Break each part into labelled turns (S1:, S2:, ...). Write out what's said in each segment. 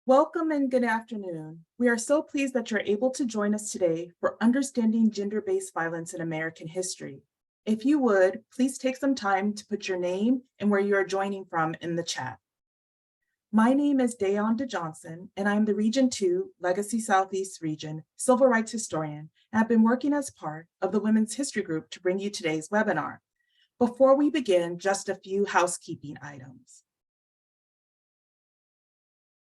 S1: Welcome and good afternoon. We are so pleased that you're able to join us today for Understanding Gender-Based Violence in American History. If you would, please take some time to put your name and where you are joining from in the chat. My name is Dayonda Johnson, and I'm the Region 2 Legacy Southeast Region Civil Rights Historian, and I've been working as part of the Women's History Group to bring you today's webinar. Before we begin, just a few housekeeping items.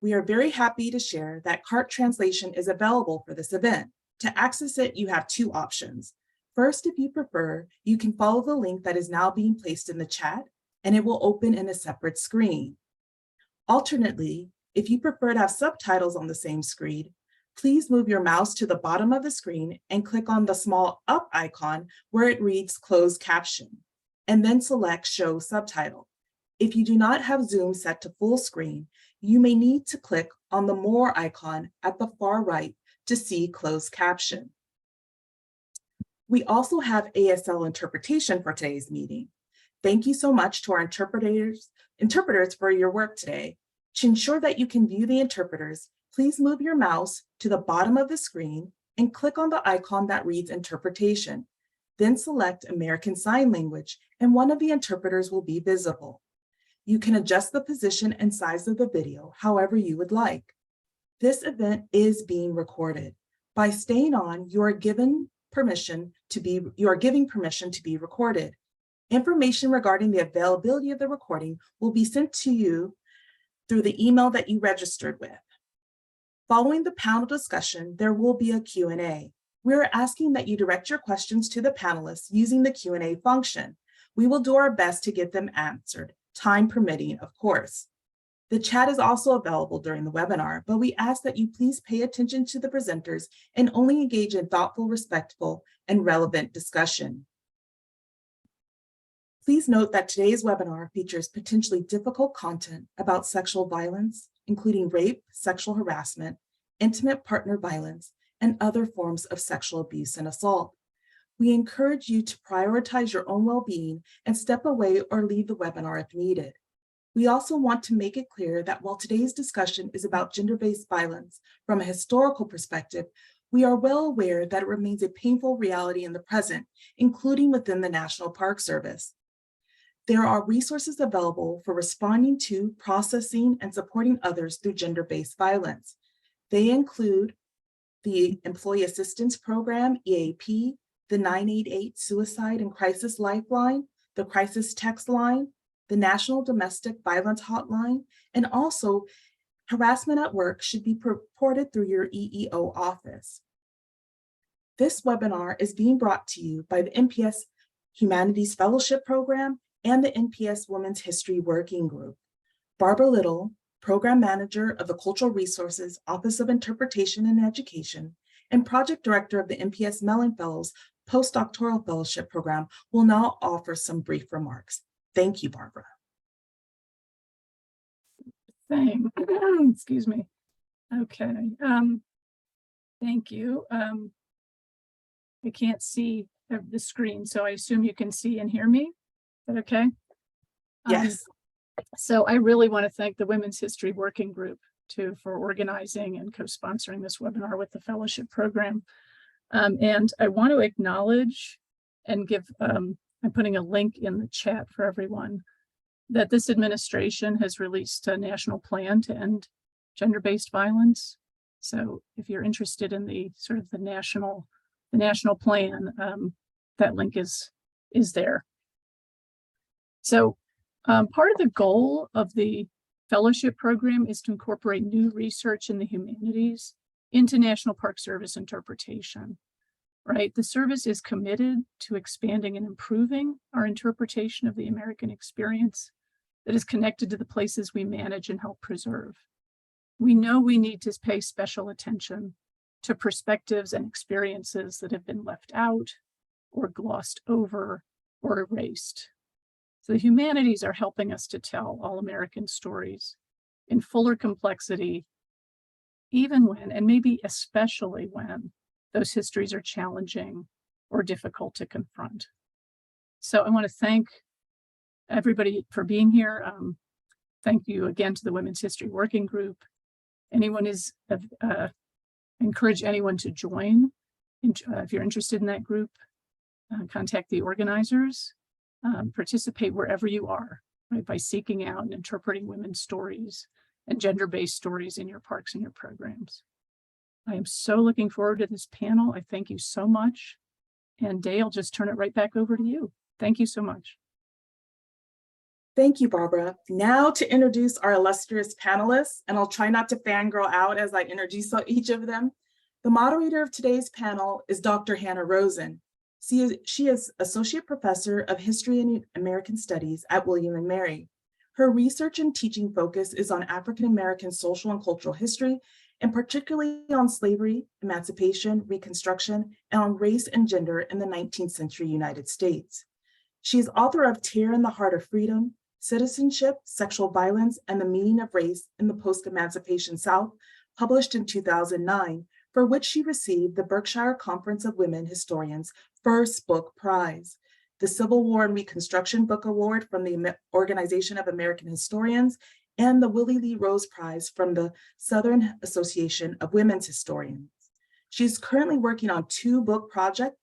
S1: We are very happy to share that CART translation is available for this event. To access it, you have two options. First, if you prefer, you can follow the link that is now being placed in the chat, and it will open in a separate screen. Alternately, if you prefer to have subtitles on the same screen, please move your mouse to the bottom of the screen and click on the small up icon where it reads closed caption, and then select show subtitle. If you do not have Zoom set to full screen, you may need to click on the more icon at the far right to see closed caption. We also have ASL interpretation for today's meeting. Thank you so much to our interpreters for your work today. To ensure that you can view the interpreters, please move your mouse to the bottom of the screen and click on the icon that reads interpretation. Then select American Sign Language, and one of the interpreters will be visible. You can adjust the position and size of the video however you would like. This event is being recorded. By staying on, you are giving permission to be recorded. Information regarding the availability of the recording will be sent to you through the email that you registered with. Following the panel discussion, there will be a Q&A. We are asking that you direct your questions to the panelists using the Q&A function. We will do our best to get them answered, time permitting, of course. The chat is also available during the webinar, but we ask that you please pay attention to the presenters and only engage in thoughtful, respectful, and relevant discussion. Please note that today's webinar features potentially difficult content about sexual violence, including rape, sexual harassment, intimate partner violence, and other forms of sexual abuse and assault. We encourage you to prioritize your own well-being and step away or leave the webinar if needed. We also want to make it clear that while today's discussion is about gender-based violence from a historical perspective, we are well aware that it remains a painful reality in the present, including within the National Park Service. There are resources available for responding to, processing, and supporting others through gender-based violence. They include the Employee Assistance Program, EAP, the 988 Suicide and Crisis Lifeline, the Crisis Text Line, the National Domestic Violence Hotline, and also harassment at work should be reported through your EEO office. This webinar is being brought to you by the NPS Humanities Fellowship Program and the NPS Women's History Working Group. Barbara Little, Program Manager of the Cultural Resources Office of Interpretation and Education, and Project Director of the NPS Mellon Fellows Postdoctoral Fellowship Program, will now offer some brief remarks. Thank you, Barbara.
S2: Excuse me. Okay. Thank you. I can't see the screen, so I assume you can see and hear me. Is that okay?
S1: Yes.
S2: So I really want to thank the Women's History Working Group too for organizing and co-sponsoring this webinar with the fellowship program. And I want to acknowledge and give, I'm putting a link in the chat for everyone, that this administration has released a national plan to end gender-based violence. So if you're interested in the sort of the national plan, that link is there. So part of the goal of the fellowship program is to incorporate new research in the humanities into National Park Service interpretation, right? The service is committed to expanding and improving our interpretation of the American experience that is connected to the places we manage and help preserve. We know we need to pay special attention to perspectives and experiences that have been left out or glossed over or erased. So the humanities are helping us to tell all American stories in fuller complexity, even when, and maybe especially when, those histories are challenging or difficult to confront. So I want to thank everybody for being here. Thank you again to the Women's History Working Group. Anyone is, encourage anyone to join. If you're interested in that group, contact the organizers, participate wherever you are, right, by seeking out and interpreting women's stories and gender-based stories in your parks and your programs. I am so looking forward to this panel. I thank you so much. And Day, I'll just turn it right back over to you. Thank you so much.
S1: Thank you, Barbara. Now to introduce our illustrious panelists, and I'll try not to fangirl out as I introduce each of them. The moderator of today's panel is Dr. Hannah Rosen. She is Associate Professor of History and American Studies at William & Mary. Her research and teaching focus is on African American social and cultural history, and particularly on slavery, emancipation, Reconstruction, and on race and gender in the 19th century United States. She is author of Tear in the Heart of Freedom, Citizenship, Sexual Violence, and the Meaning of Race in the Post-Emancipation South, published in 2009, for which she received the Berkshire Conference of Women Historians First Book Prize, the Civil War and Reconstruction Book Award from the Organization of American Historians, and the Willie Lee Rose Prize from the Southern Association of Women's Historians. She's currently working on 2 book projects.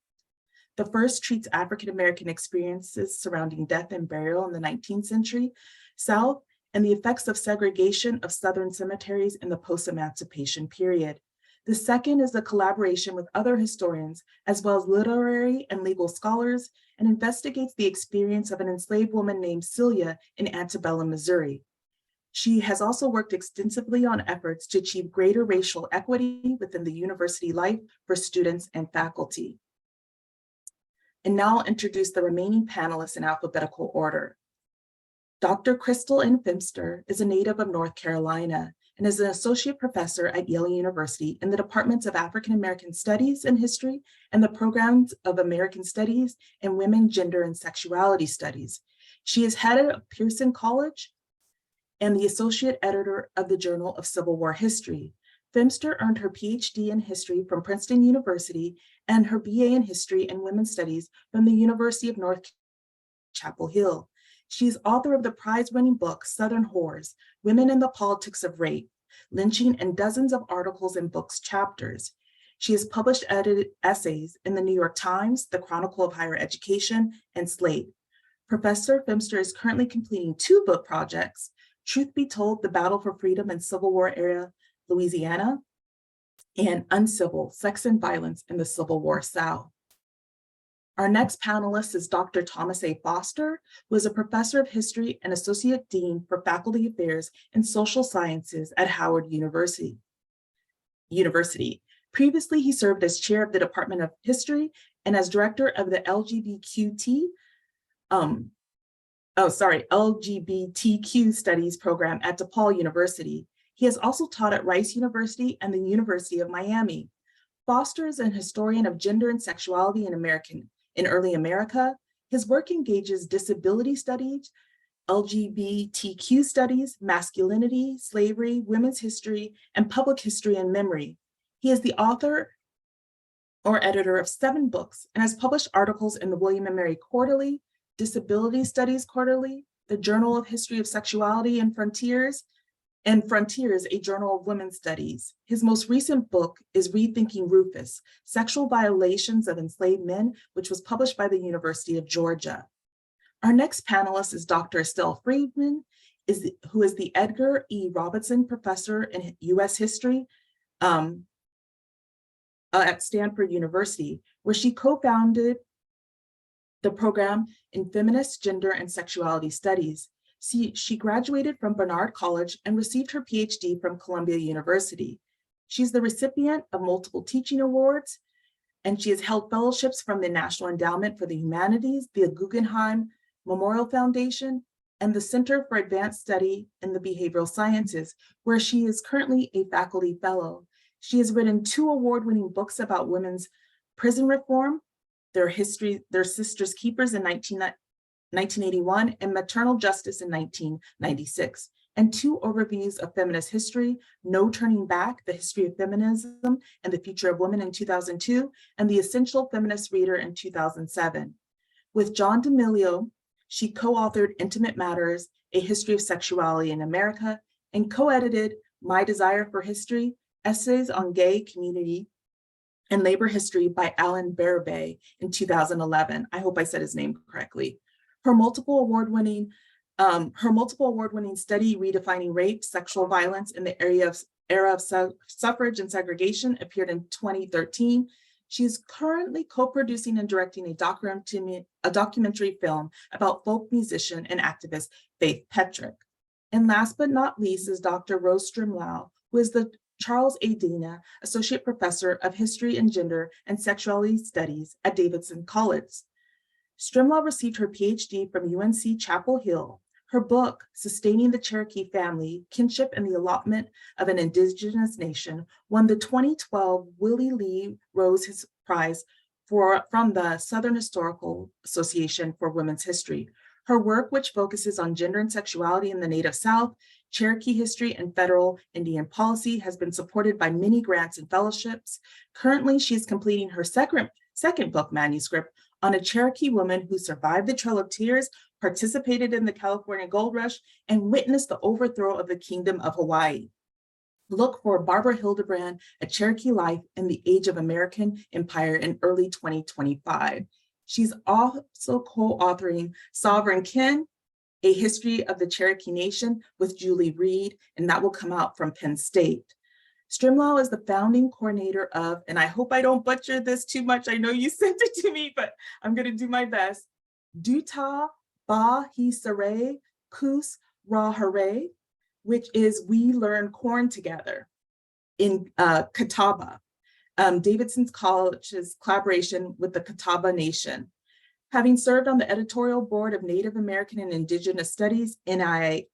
S1: The first treats African American experiences surrounding death and burial in the 19th century South and the effects of segregation of Southern cemeteries in the post-emancipation period. The second is a collaboration with other historians, as well as literary and legal scholars, and investigates the experience of an enslaved woman named Celia in antebellum Missouri. She has also worked extensively on efforts to achieve greater racial equity within the university life for students and faculty. And now I'll introduce the remaining panelists in alphabetical order. Dr. Crystal N. Feimster is a native of North Carolina and is an associate professor at Yale University in the departments of African American Studies and History and the programs of American Studies and Women, Gender, and Sexuality Studies. She is head of Pearson College and the associate editor of the Journal of Civil War History. Feimster earned her PhD in history from Princeton University and her BA in history and women's studies from the University of North Chapel Hill. She is author of the prize-winning book, Southern Whores, Women in the Politics of Rape, Lynching, and dozens of articles and books chapters. She has published edited essays in the New York Times, the Chronicle of Higher Education, and Slate. Professor Feimster is currently completing 2 book projects, Truth Be Told, The Battle for Freedom in Civil War Era Louisiana, and Uncivil, Sex and Violence in the Civil War South. Our next panelist is Dr. Thomas A. Foster, who is a professor of history and associate dean for faculty affairs and social sciences at Howard University. Previously, he served as chair of the Department of History and as director of the LGBTQ Studies program at DePaul University. He has also taught at Rice University and the University of Miami. Foster is an historian of gender and sexuality in early America. His work engages disability studies, LGBTQ studies, masculinity, slavery, women's history, and public history and memory. He is the author or editor of 7 books and has published articles in the William & Mary Quarterly, Disability Studies Quarterly, the Journal of History of Sexuality and Frontiers, a Journal of Women's Studies. His most recent book is Rethinking Rufus, Sexual Violations of Enslaved Men, which was published by the University of Georgia. Our next panelist is Dr. Estelle Friedman, who is the Edgar E. Robinson Professor in U.S. History at Stanford University, where she co-founded the program in Feminist Gender and Sexuality Studies. She graduated from Barnard College and received her PhD from Columbia University. She's the recipient of multiple teaching awards, and she has held fellowships from the National Endowment for the Humanities, the Guggenheim Memorial Foundation, and the Center for Advanced Study in the Behavioral Sciences, where she is currently a faculty fellow. She has written 2 award-winning books about women's prison reform, Their Sisters' Keepers in 1981 and Maternal Justice in 1996, and 2 overviews of feminist history, No Turning Back, The History of Feminism and the Future of Women in 2002, and The Essential Feminist Reader in 2007. With John D'Amelio, she co-authored Intimate Matters, A History of Sexuality in America, and co-edited My Desire for History, Essays on Gay Community and Labor History by Alan Barabay in 2011. I hope I said his name correctly. Her multiple award-winning study redefining rape, sexual violence in the era of suffrage and segregation appeared in 2013. She is currently co-producing and directing a documentary film about folk musician and activist Faith Petrick. And last but not least is Dr. Rose Strimlau, who is the Charles A. Dana Associate Professor of History and Gender and Sexuality Studies at Davidson College. Strimlau received her PhD from UNC Chapel Hill. Her book, Sustaining the Cherokee Family, Kinship and the Allotment of an Indigenous Nation, won the 2012 Willie Lee Rose Prize from the Southern Historical Association for Women's History. Her work, which focuses on gender and sexuality in the Native South, Cherokee history, and federal Indian policy, has been supported by many grants and fellowships. Currently, she is completing her second book manuscript on a Cherokee woman who survived the Trail of Tears, participated in the California Gold Rush, and witnessed the overthrow of the Kingdom of Hawaii. Look for Barbara Hildebrand, A Cherokee Life in the Age of American Empire in early 2025. She's also co-authoring Sovereign Kin, A History of the Cherokee Nation with Julie Reed, and that will come out from Penn State. Strimlau is the founding coordinator of, and I hope I don't butcher this too much, I know you sent it to me, but I'm gonna do my best, Duta Ba Hi Sare Kus Ra Hare, which is We Learn Corn Together in Catawba, Davidson College's collaboration with the Catawba Nation. Having served on the editorial board of Native American and Indigenous Studies, NAIS,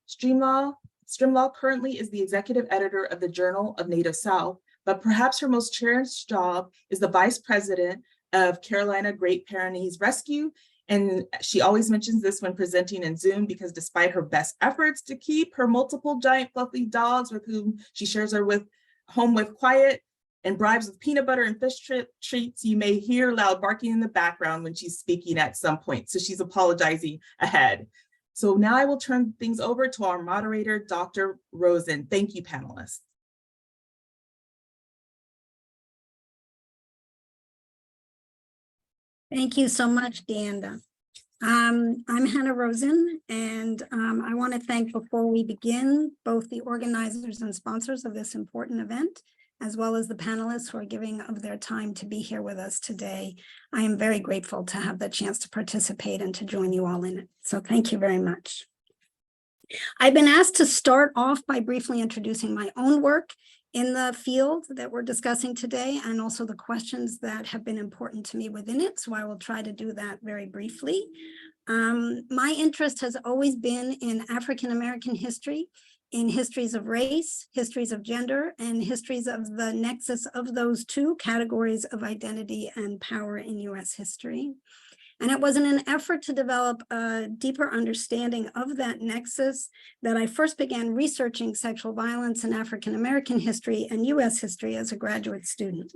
S1: Strimlau currently is the executive editor of the Journal of Native South, but perhaps her most cherished job is the vice president of Carolina Great Pyrenees Rescue. And she always mentions this when presenting in Zoom, because despite her best efforts to keep her multiple giant fluffy dogs with whom she shares her home with quiet and bribes with peanut butter and fish treats, you may hear loud barking in the background when she's speaking at some point. So she's apologizing ahead. So now I will turn things over to our moderator, Dr. Rosen. Thank you, panelists.
S3: Thank you so much, Deanda. I'm Hannah Rosen, and I want to thank, before we begin, both the organizers and sponsors of this important event, as well as the panelists who are giving of their time to be here with us today. I am very grateful to have the chance to participate and to join you all in it. So thank you very much. I've been asked to start off by briefly introducing my own work in the field that we're discussing today, and also the questions that have been important to me within it. So I will try to do that very briefly. My interest has always been in African-American history, in histories of race, histories of gender, and histories of the nexus of those two categories of identity and power in US history. And it was in an effort to develop a deeper understanding of that nexus that I first began researching sexual violence in African-American history and US history as a graduate student.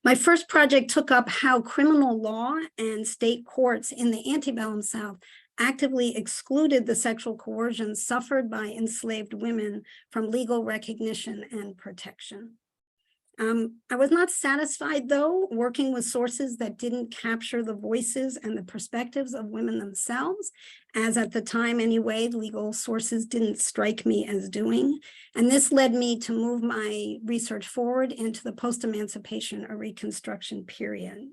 S3: My first project took up how criminal law and state courts in the antebellum South actively excluded the sexual coercion suffered by enslaved women from legal recognition and protection. I was not satisfied, though, working with sources that didn't capture the voices and the perspectives of women themselves, as at the time anyway, legal sources didn't strike me as doing. And this led me to move my research forward into the post-emancipation or Reconstruction period.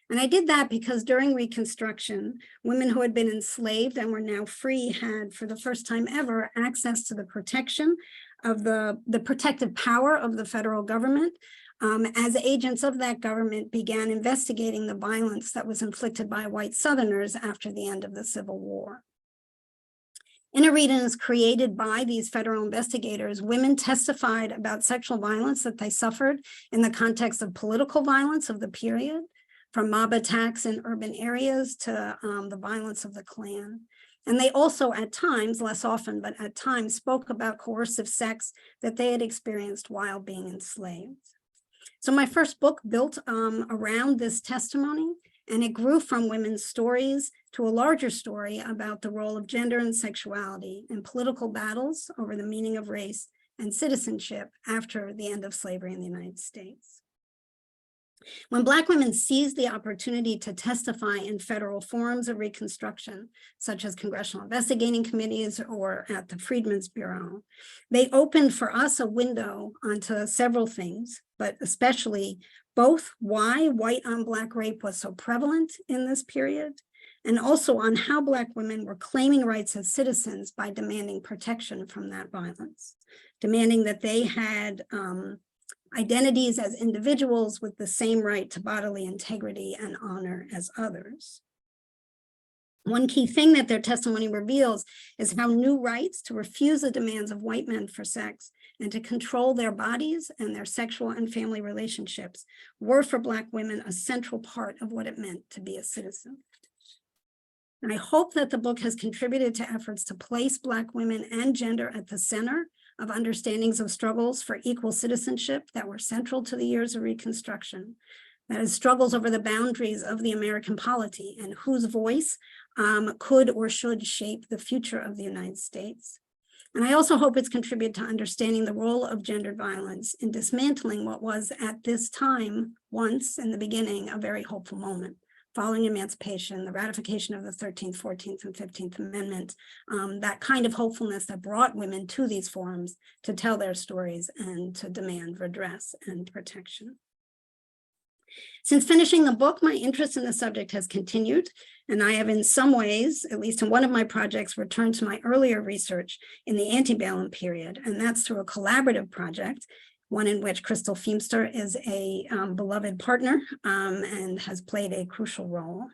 S3: And I did that because during Reconstruction, women who had been enslaved and were now free had, for the first time ever, access to the protection of the protective power of the federal government, as agents of that government began investigating the violence that was inflicted by white Southerners after the end of the Civil War. In arenas created by these federal investigators, women testified about sexual violence that they suffered in the context of political violence of the period, from mob attacks in urban areas to the violence of the Klan. And they also at times, less often, but at times spoke about coercive sex that they had experienced while being enslaved. So my first book built around this testimony And it grew from women's stories to a larger story about the role of gender and sexuality in political battles over the meaning of race and citizenship after the end of slavery in the United States. When Black women seized the opportunity to testify in federal forums of Reconstruction, such as congressional investigating committees or at the Freedmen's Bureau, they opened for us a window onto several things, but especially both why white on Black rape was so prevalent in this period, and also on how Black women were claiming rights as citizens by demanding protection from that violence, demanding that they had identities as individuals with the same right to bodily integrity and honor as others. One key thing that their testimony reveals is how new rights to refuse the demands of white men for sex and to control their bodies and their sexual and family relationships were for Black women a central part of what it meant to be a citizen. And I hope that the book has contributed to efforts to place Black women and gender at the center of understandings of struggles for equal citizenship that were central to the years of Reconstruction. That is, struggles over the boundaries of the American polity and whose voice could or should shape the future of the United States. And I also hope it's contributed to understanding the role of gendered violence in dismantling what was at this time, once in the beginning, a very hopeful moment. Following emancipation, the ratification of the 13th, 14th, and 15th Amendment, that kind of hopefulness that brought women to these forums to tell their stories and to demand redress and protection. Since finishing the book, my interest in the subject has continued, and I have in some ways, at least in one of my projects, returned to my earlier research in the antebellum period, and that's through a collaborative project, one in which Crystal Feimster is a beloved partner and has played a crucial role.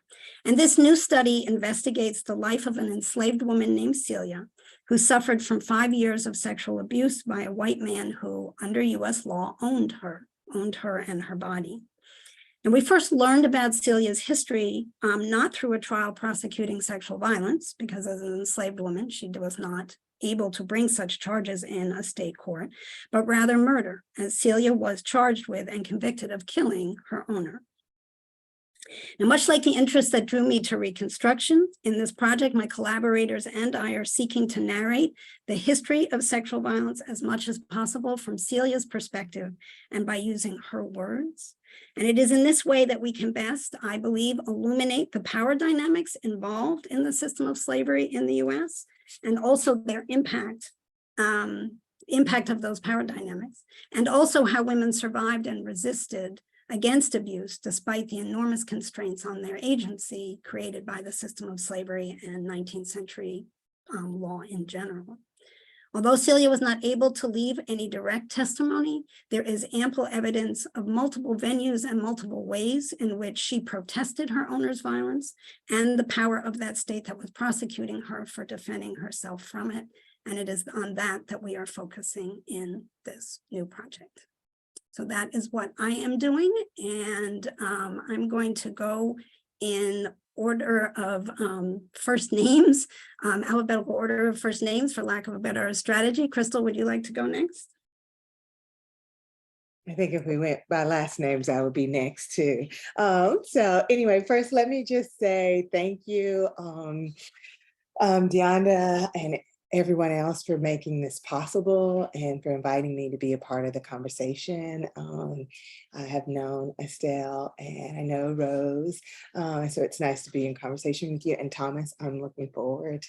S3: And this new study investigates the life of an enslaved woman named Celia, who suffered from 5 years of sexual abuse by a white man who, under US law, owned her and her body. And we first learned about Celia's history, not through a trial prosecuting sexual violence, because as an enslaved woman, she was not able to bring such charges in a state court, but rather murder, as Celia was charged with and convicted of killing her owner. Now, much like the interest that drew me to Reconstruction, in this project, my collaborators and I are seeking to narrate the history of sexual violence as much as possible from Celia's perspective and by using her words. And it is in this way that we can best, I believe, illuminate the power dynamics involved in the system of slavery in the US, and also their impact of those power dynamics, and also how women survived and resisted against abuse despite the enormous constraints on their agency created by the system of slavery and 19th century law in general. Although Celia was not able to leave any direct testimony, there is ample evidence of multiple venues and multiple ways in which she protested her owner's violence and the power of that state that was prosecuting her for defending herself from it. And it is on that that we are focusing in this new project. So that is what I am doing. And I'm going to go in order of first names, alphabetical order of first names, for lack of a better strategy. Crystal, would you like to go next?
S4: I think if we went by last names, I would be next too. So anyway, first, let me just say thank you, Deonda and everyone else for making this possible and for inviting me to be a part of the conversation. I have known Estelle and I know Rose, so it's nice to be in conversation with you. And Thomas, I'm looking forward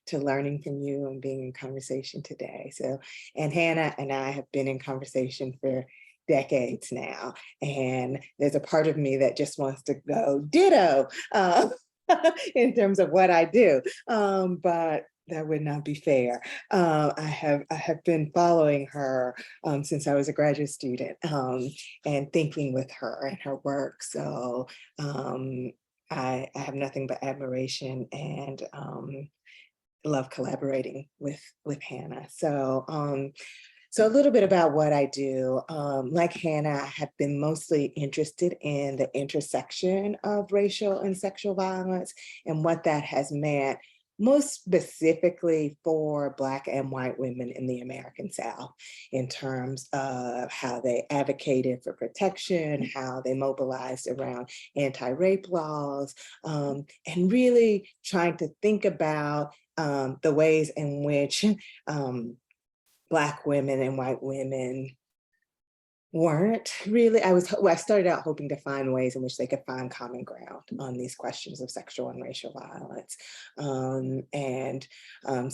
S4: to learning from you and being in conversation today. So, and Hannah and I have been in conversation for decades now, and there's a part of me that just wants to go ditto in terms of what I do, but that would not be fair. I have been following her since I was a graduate student and thinking with her and her work. So I have nothing but admiration and love collaborating with Hannah. So so a little bit about what I do. Like Hannah, I have been mostly interested in the intersection of racial and sexual violence and what that has meant most specifically for Black and white women in the American South, in terms of how they advocated for protection, how they mobilized around anti-rape laws, and really trying to think about the ways in which Black women and white women weren't really, I started out hoping to find ways in which they could find common ground on these questions of sexual and racial violence.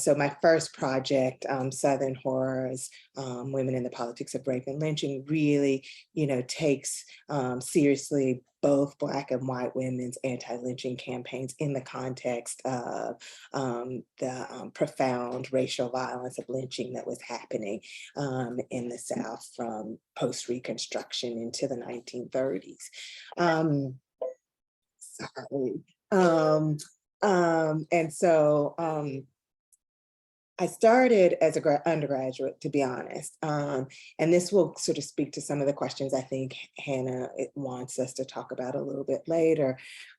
S4: So my first project, Southern Horrors, Women in the Politics of Rape and Lynching, really, takes seriously both Black and white women's anti-lynching campaigns in the context of the profound racial violence of lynching that was happening in the South from post-Reconstruction into the 1930s. And so I started as an undergraduate, to be honest, and this will sort of speak to some of the questions I think Hannah wants us to talk about a little bit later.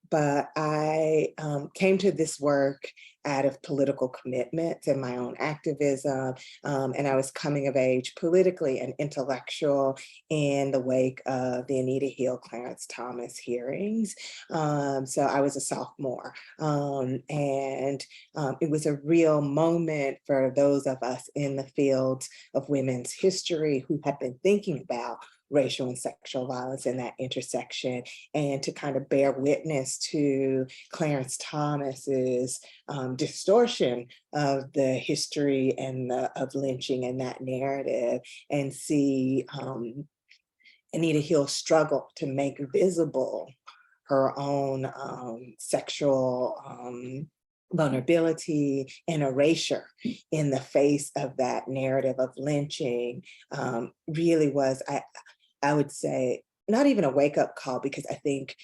S4: But I came to this work out of political commitments and my own activism, and I was coming of age politically and intellectual in the wake of the Anita Hill, Clarence Thomas hearings. So I was a sophomore, and it was a real moment for those of us in the fields of women's history who have been thinking about racial and sexual violence in that intersection, and to kind of bear witness to Clarence Thomas's distortion of the history and of lynching and that narrative, and see Anita Hill struggle to make visible her own sexual vulnerability and erasure in the face of that narrative of lynching. Really was, I would say, not even a wake-up call, because I think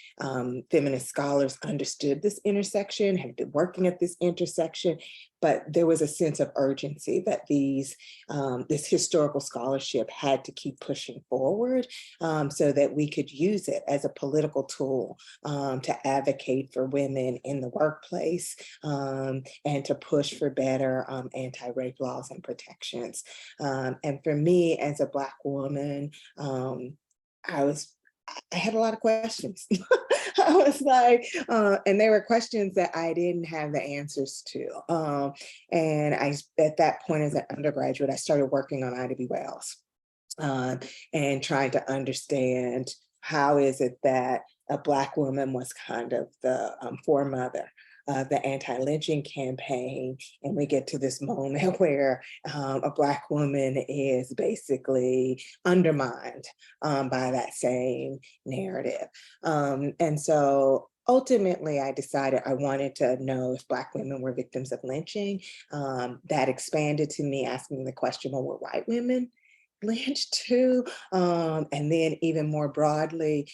S4: feminist scholars understood this intersection, had been working at this intersection, but there was a sense of urgency that this historical scholarship had to keep pushing forward, so that we could use it as a political tool to advocate for women in the workplace, and to push for better anti-rape laws and protections. And for me, as a Black woman, I had a lot of questions. I was like, and there were questions that I didn't have the answers to. And at that point as an undergraduate, I started working on Ida B. Wells, and trying to understand how is it that a Black woman was kind of the foremother of the anti-lynching campaign, and we get to this moment where a Black woman is basically undermined by that same narrative. And so ultimately, I decided I wanted to know if Black women were victims of lynching. That expanded to me asking the question, well, were white women lynched too? And then even more broadly,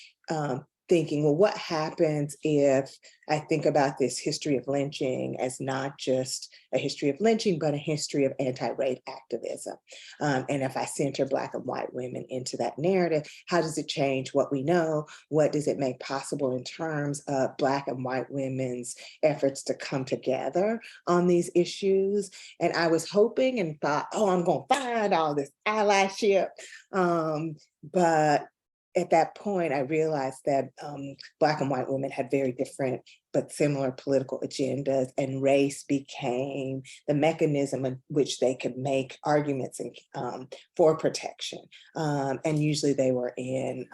S4: thinking, well, what happens if I think about this history of lynching as not just a history of lynching, but a history of anti-rape activism? And if I center Black and white women into that narrative, how does it change what we know? What does it make possible in terms of Black and white women's efforts to come together on these issues? And I was hoping and thought, oh, I'm going to find all this allyship. But at that point, I realized that Black and white women had very different but similar political agendas, and race became the mechanism in which they could make arguments for protection. And usually they were in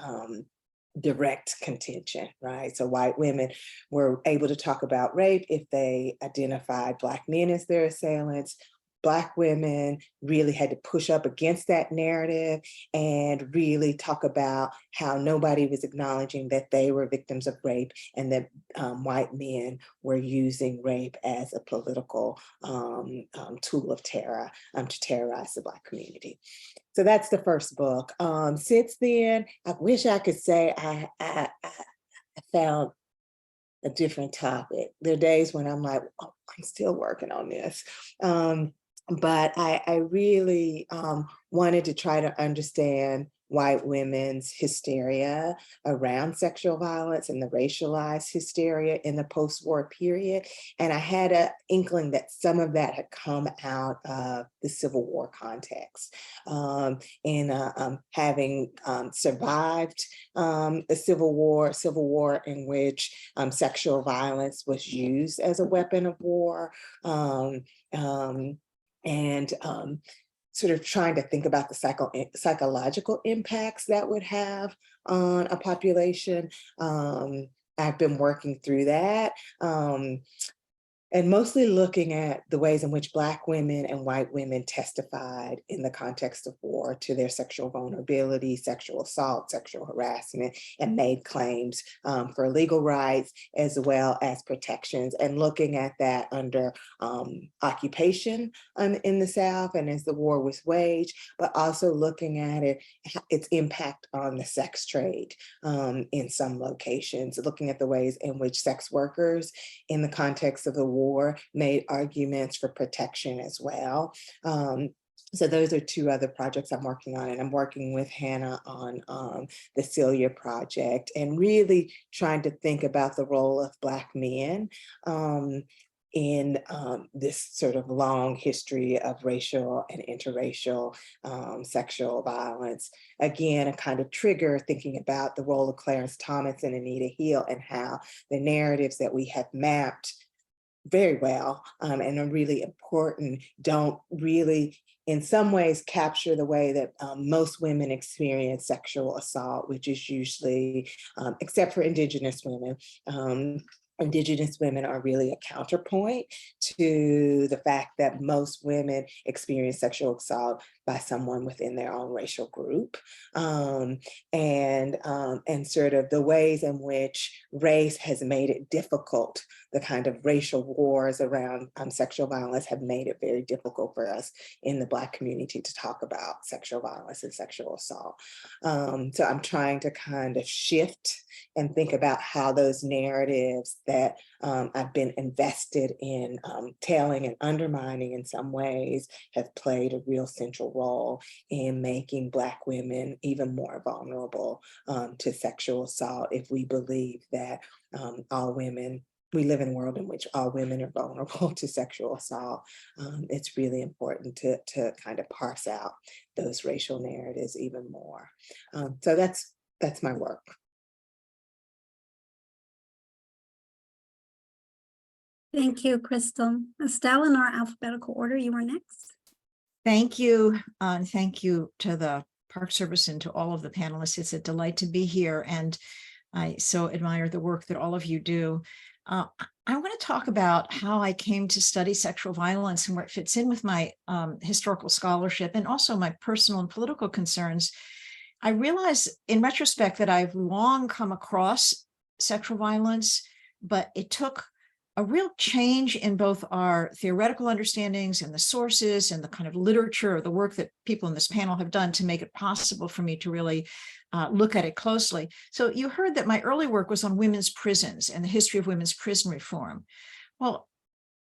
S4: direct contention, right? So white women were able to talk about rape if they identified Black men as their assailants. Black women really had to push up against that narrative and really talk about how nobody was acknowledging that they were victims of rape, and that white men were using rape as a political tool of terror to terrorize the Black community. So that's the first book. Since then, I wish I could say I found a different topic. There are days when I'm like, oh, I'm still working on this. but I really wanted to try to understand white women's hysteria around sexual violence and the racialized hysteria in the post-war period. And I had an inkling that some of that had come out of the Civil War context. Having survived the Civil War in which sexual violence was used as a weapon of war. And sort of trying to think about the psychological impacts that would have on a population. I've been working through that. And mostly looking at the ways in which Black women and white women testified in the context of war to their sexual vulnerability, sexual assault, sexual harassment, and made claims for legal rights as well as protections, and looking at that under occupation in the South and as the war was waged, but also looking at its impact on the sex trade in some locations, looking at the ways in which sex workers in the context of the war made arguments for protection as well. So those are two other projects I'm working on, and I'm working with Hannah on the Celia project, and really trying to think about the role of Black men in this sort of long history of racial and interracial sexual violence. Again, a kind of trigger thinking about the role of Clarence Thomas and Anita Hill, and how the narratives that we have mapped very well and are really important don't really in some ways capture the way that most women experience sexual assault, which is usually, except for Indigenous women, Indigenous women are really a counterpoint to the fact that most women experience sexual assault by someone within their own racial group, and sort of the ways in which race has made it difficult. The kind of racial wars around sexual violence have made it very difficult for us in the Black community to talk about sexual violence and sexual assault. So I'm trying to kind of shift and think about how those narratives that I've been invested in telling and undermining in some ways have played a real central role in making Black women even more vulnerable to sexual assault, if we believe that all women, we live in a world in which all women are vulnerable to sexual assault. It's really important to kind of parse out those racial narratives even more. So that's my work.
S3: Thank you, Crystal. Estelle, in our alphabetical order, you are next.
S5: Thank you. Thank you to the Park Service and to all of the panelists. It's a delight to be here, and I so admire the work that all of you do. I want to talk about how I came to study sexual violence and where it fits in with my historical scholarship and also my personal and political concerns. I realize in retrospect that I've long come across sexual violence, but it took a real change in both our theoretical understandings and the sources and the kind of literature or the work that people in this panel have done to make it possible for me to really look at it closely. So you heard that my early work was on women's prisons and the history of women's prison reform. Well,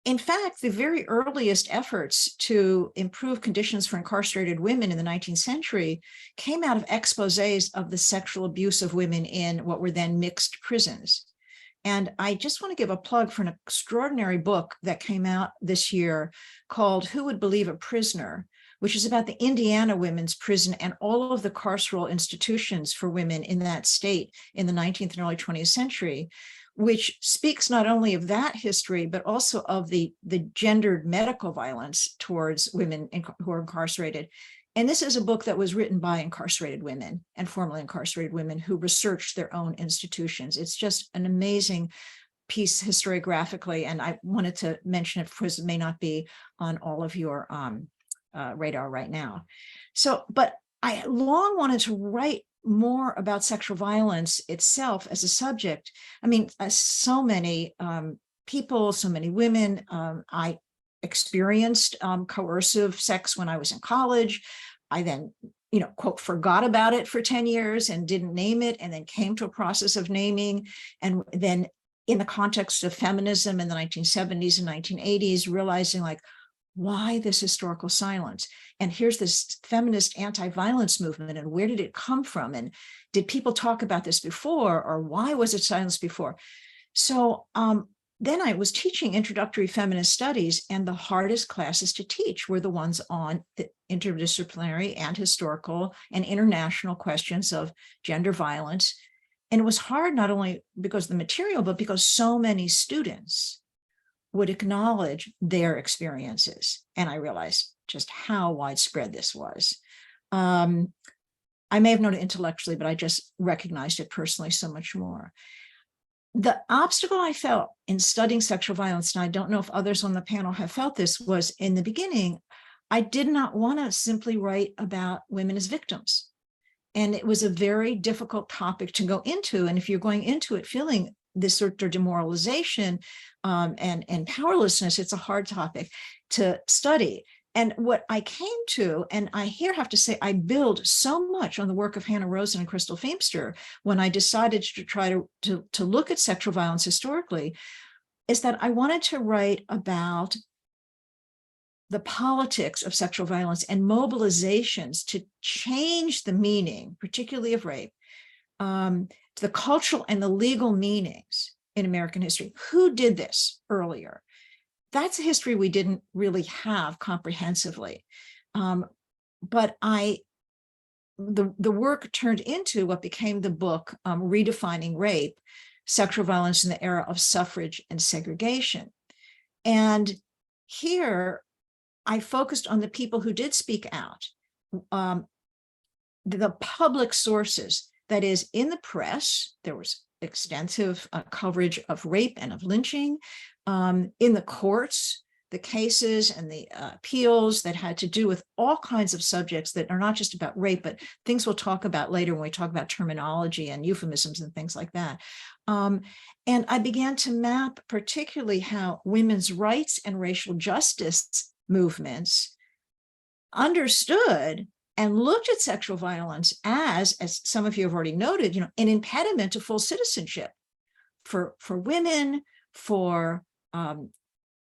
S5: in fact, the very earliest efforts to improve conditions for incarcerated women in the 19th century came out of exposés of the sexual abuse of women in what were then mixed prisons. And I just want to give a plug for an extraordinary book that came out this year called Who Would Believe a Prisoner?, which is about the Indiana women's prison and all of the carceral institutions for women in that state in the 19th and early 20th century, which speaks not only of that history, but also of the gendered medical violence towards women who are incarcerated. And this is a book that was written by incarcerated women and formerly incarcerated women who researched their own institutions. It's just an amazing piece historiographically, and I wanted to mention it because it may not be on all of your radar right now. So, but I long wanted to write more about sexual violence itself as a subject. I mean, so many people, so many women, I experienced coercive sex when I was in college. I then, quote, forgot about it for 10 years and didn't name it, and then came to a process of naming. And then in the context of feminism in the 1970s and 1980s, realizing like, why this historical silence? And here's this feminist anti-violence movement, and where did it come from? And did people talk about this before, or why was it silenced before? So then I was teaching introductory feminist studies, and the hardest classes to teach were the ones on the interdisciplinary and historical and international questions of gender violence. And it was hard not only because of the material, but because so many students would acknowledge their experiences. And I realized just how widespread this was. I may have known it intellectually, but I just recognized it personally so much more. The obstacle I felt in studying sexual violence, and I don't know if others on the panel have felt this, was in the beginning, I did not want to simply write about women as victims. And it was a very difficult topic to go into. And if you're going into it feeling this sort of demoralization and powerlessness, it's a hard topic to study. And what I came to, and I here have to say, I build so much on the work of Hannah Rosen and Crystal Feimster when I decided to try to look at sexual violence historically, is that I wanted to write about the politics of sexual violence and mobilizations to change the meaning, particularly of rape, the cultural and the legal meanings in American history. Who did this earlier? That's a history we didn't really have comprehensively. But the work turned into what became the book, Redefining Rape, Sexual Violence in the Era of Suffrage and Segregation. And here I focused on the people who did speak out, the public sources, that is, in the press. There was extensive coverage of rape and of lynching. In the courts, the cases and the appeals that had to do with all kinds of subjects that are not just about rape, but things we'll talk about later when we talk about terminology and euphemisms and things like that. And I began to map particularly how women's rights and racial justice movements understood and looked at sexual violence as some of you have already noted, an impediment to full citizenship for women, for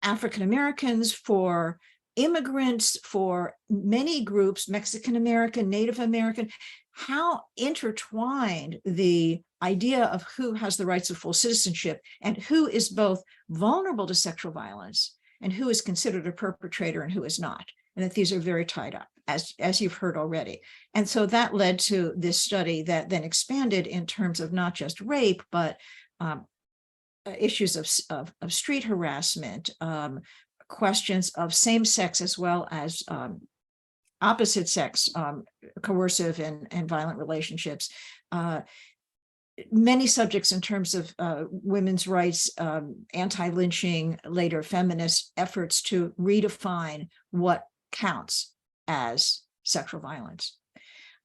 S5: African Americans, for immigrants, for many groups, Mexican American, Native American, how intertwined the idea of who has the rights of full citizenship and who is both vulnerable to sexual violence and who is considered a perpetrator and who is not. And that these are very tied up, as you've heard already. And so that led to this study that then expanded in terms of not just rape, but issues of street harassment, questions of same-sex as well as opposite sex, coercive and violent relationships, many subjects in terms of women's rights, anti-lynching, later feminist efforts to redefine what counts as sexual violence.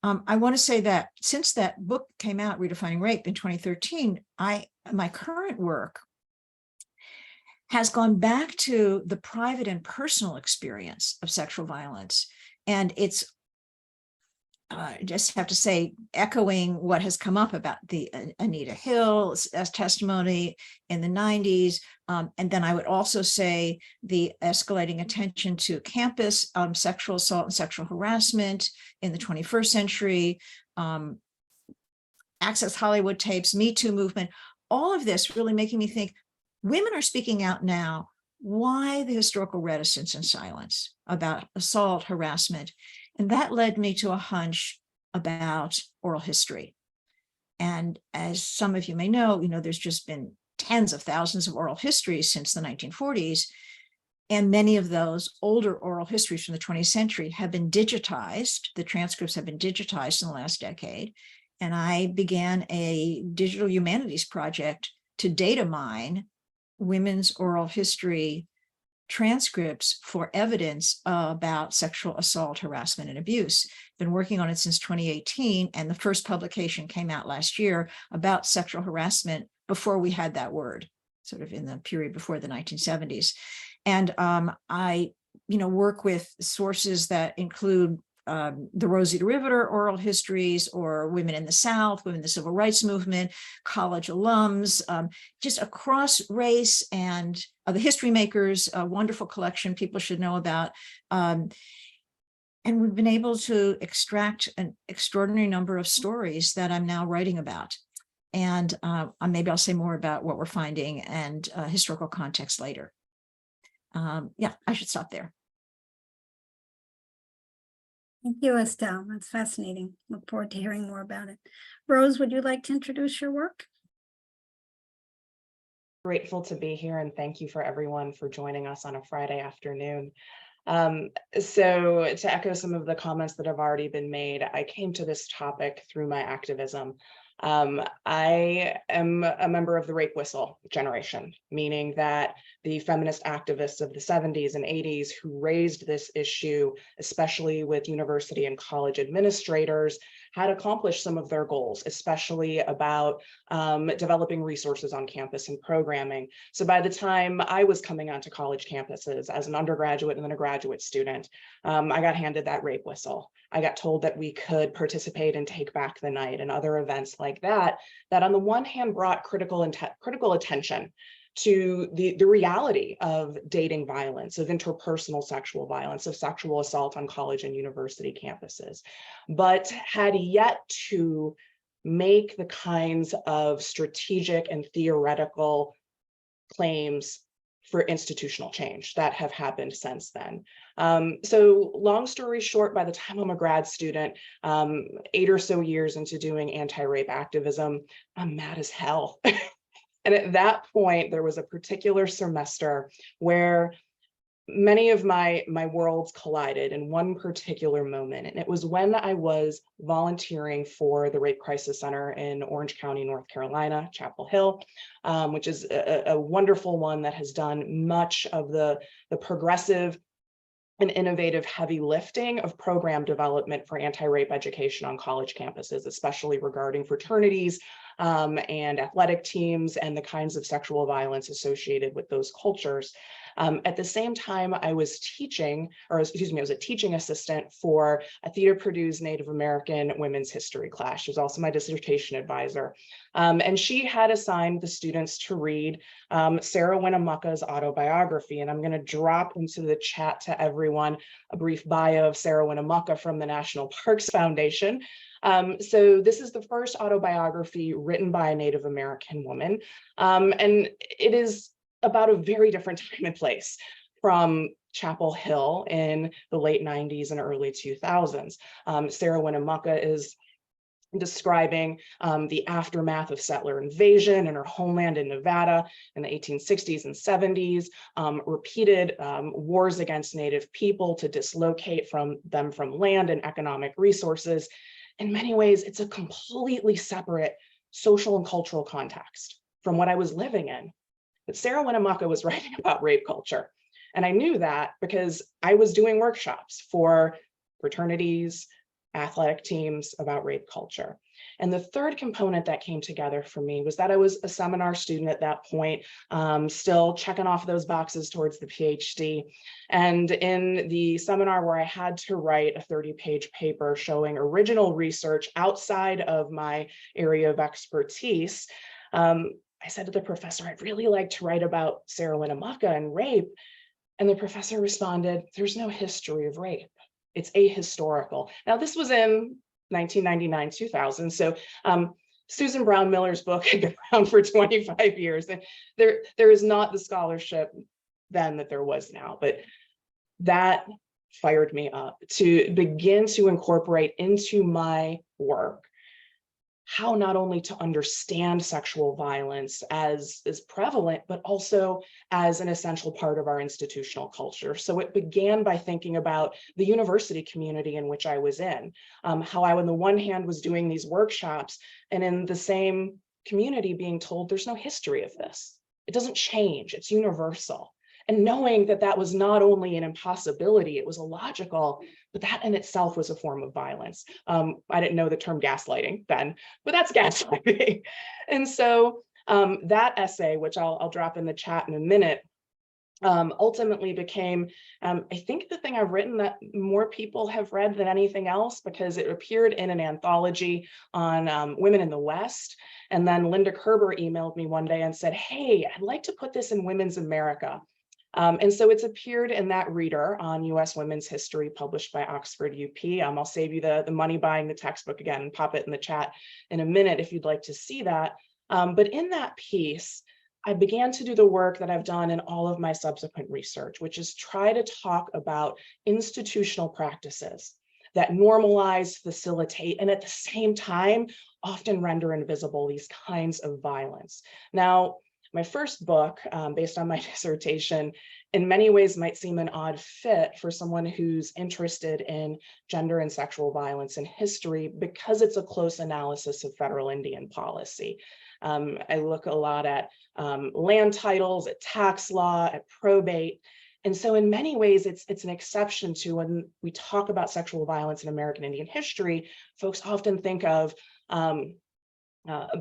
S5: I want to say that since that book came out, Redefining Rape, in 2013, my current work has gone back to the private and personal experience of sexual violence. And it's, I just have to say, echoing what has come up about the Anita Hill's testimony in the 90s. And then I would also say the escalating attention to campus sexual assault and sexual harassment in the 21st century, Access Hollywood tapes, Me Too movement, all of this really making me think women are speaking out now. Why the historical reticence and silence about assault, harassment? And that led me to a hunch about oral history. And as some of you may know, there's just been tens of thousands of oral histories since the 1940s. And many of those older oral histories from the 20th century have been digitized. The transcripts have been digitized in the last decade. And I began a digital humanities project to data mine women's oral history transcripts for evidence about sexual assault, harassment, and abuse. Been working on it since 2018, and the first publication came out last year about sexual harassment before we had that word, sort of in the period before the 1970s. And I, work with sources that include the Rosie DeRiveter oral histories, or women in the South, women in the civil rights movement, college alums, just across race, and the History Makers, a wonderful collection people should know about. And we've been able to extract an extraordinary number of stories that I'm now writing about. And maybe I'll say more about what we're finding and historical context later. Yeah, I should stop there.
S3: Thank you, Estelle. That's fascinating. Look forward to hearing more about it. Rose, would you like to introduce your work?
S6: Grateful to be here, and thank you for everyone for joining us on a Friday afternoon. So to echo some of the comments that have already been made, I came to this topic through my activism. I am a member of the rape whistle generation, meaning that the feminist activists of the 70s and 80s who raised this issue, especially with university and college administrators, had accomplished some of their goals, especially about developing resources on campus and programming. So by the time I was coming onto college campuses as an undergraduate and then a graduate student, I got handed that rape whistle. I got told that we could participate in Take Back the Night and other events like that, that on the one hand brought critical attention to the reality of dating violence, of interpersonal sexual violence, of sexual assault on college and university campuses, but had yet to make the kinds of strategic and theoretical claims for institutional change that have happened since then. So long story short, by the time I'm a grad student, 8 or so years into doing anti-rape activism, I'm mad as hell. And at that point, there was a particular semester where many of my worlds collided in one particular moment. And it was when I was volunteering for the Rape Crisis Center in Orange County, North Carolina, Chapel Hill, which is a wonderful one that has done much of the progressive and innovative heavy lifting of program development for anti-rape education on college campuses, especially regarding fraternities and athletic teams and the kinds of sexual violence associated with those cultures. At the same time, I was teaching, or excuse me, I was a teaching assistant for a Theta Purdue's Native American women's history class. She was also my dissertation advisor. And she had assigned the students to read Sarah Winnemucca's autobiography. And I'm going to drop into the chat to everyone a brief bio of Sarah Winnemucca from the National Parks Foundation. So this is the first autobiography written by a Native American woman. And it is about a very different time and place from Chapel Hill in the late 90s and early 2000s. Sarah Winnemucca is describing the aftermath of settler invasion in her homeland in Nevada in the 1860s and 70s, repeated wars against Native people to dislocate them from land and economic resources. In many ways, it's a completely separate social and cultural context from what I was living in. But Sarah Winnemucca was writing about rape culture. And I knew that because I was doing workshops for fraternities, athletic teams about rape culture. And the third component that came together for me was that I was a seminar student at that point, still checking off those boxes towards the PhD. And in the seminar where I had to write a 30-page paper showing original research outside of my area of expertise, I said to the professor, I'd really like to write about Sarah Winnemucca and rape. And the professor responded, there's no history of rape. It's ahistorical. Now, this was in 1999, 2000. So Susan Brown Miller's book had been around for 25 years. And there is not the scholarship then that there was now, but that fired me up to begin to incorporate into my work how not only to understand sexual violence as prevalent, but also as an essential part of our institutional culture. So it began by thinking about the university community in which I was in, how I, on the one hand, was doing these workshops, and in the same community being told there's no history of this. It doesn't change, it's universal. And knowing that that was not only an impossibility, it was illogical, but that in itself was a form of violence. I didn't know the term gaslighting then, but that's gaslighting. And so that essay, which I'll drop in the chat in a minute, ultimately became, I think, the thing I've written that more people have read than anything else, because it appeared in an anthology on women in the West. And then Linda Kerber emailed me one day and said, hey, I'd like to put this in Women's America. And so it's appeared in that reader on US Women's History, published by Oxford UP. I'll save you the money buying the textbook again and pop it in the chat in a minute if you'd like to see that. But in that piece, I began to do the work that I've done in all of my subsequent research, which is try to talk about institutional practices that normalize, facilitate, and at the same time, often render invisible these kinds of violence. Now, my first book, based on my dissertation, in many ways might seem an odd fit for someone who's interested in gender and sexual violence in history, because it's a close analysis of federal Indian policy. I look a lot at land titles, at tax law, at probate. And so in many ways, it's an exception to when we talk about sexual violence in American Indian history. Folks often think of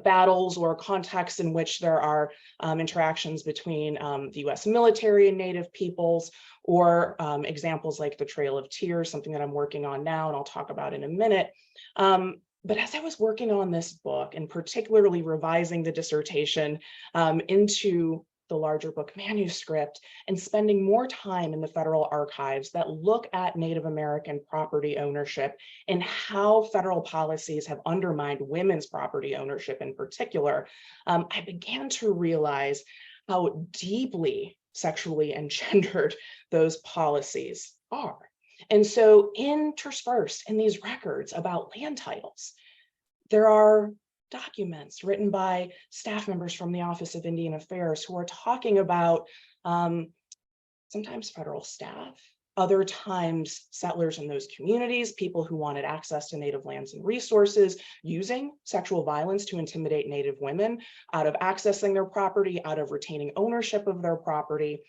S6: battles or contexts in which there are interactions between the US military and Native peoples, or examples like the Trail of Tears, something that I'm working on now and I'll talk about in a minute. But as I was working on this book, and particularly revising the dissertation into the larger book manuscript, and spending more time in the federal archives that look at Native American property ownership and how federal policies have undermined women's property ownership in particular, I began to realize how deeply sexually engendered those policies are. And so interspersed in these records about land titles, there are documents written by staff members from the Office of Indian Affairs who are talking about sometimes federal staff, other times settlers in those communities, people who wanted access to Native lands and resources, using sexual violence to intimidate Native women out of accessing their property, out of retaining ownership of their property.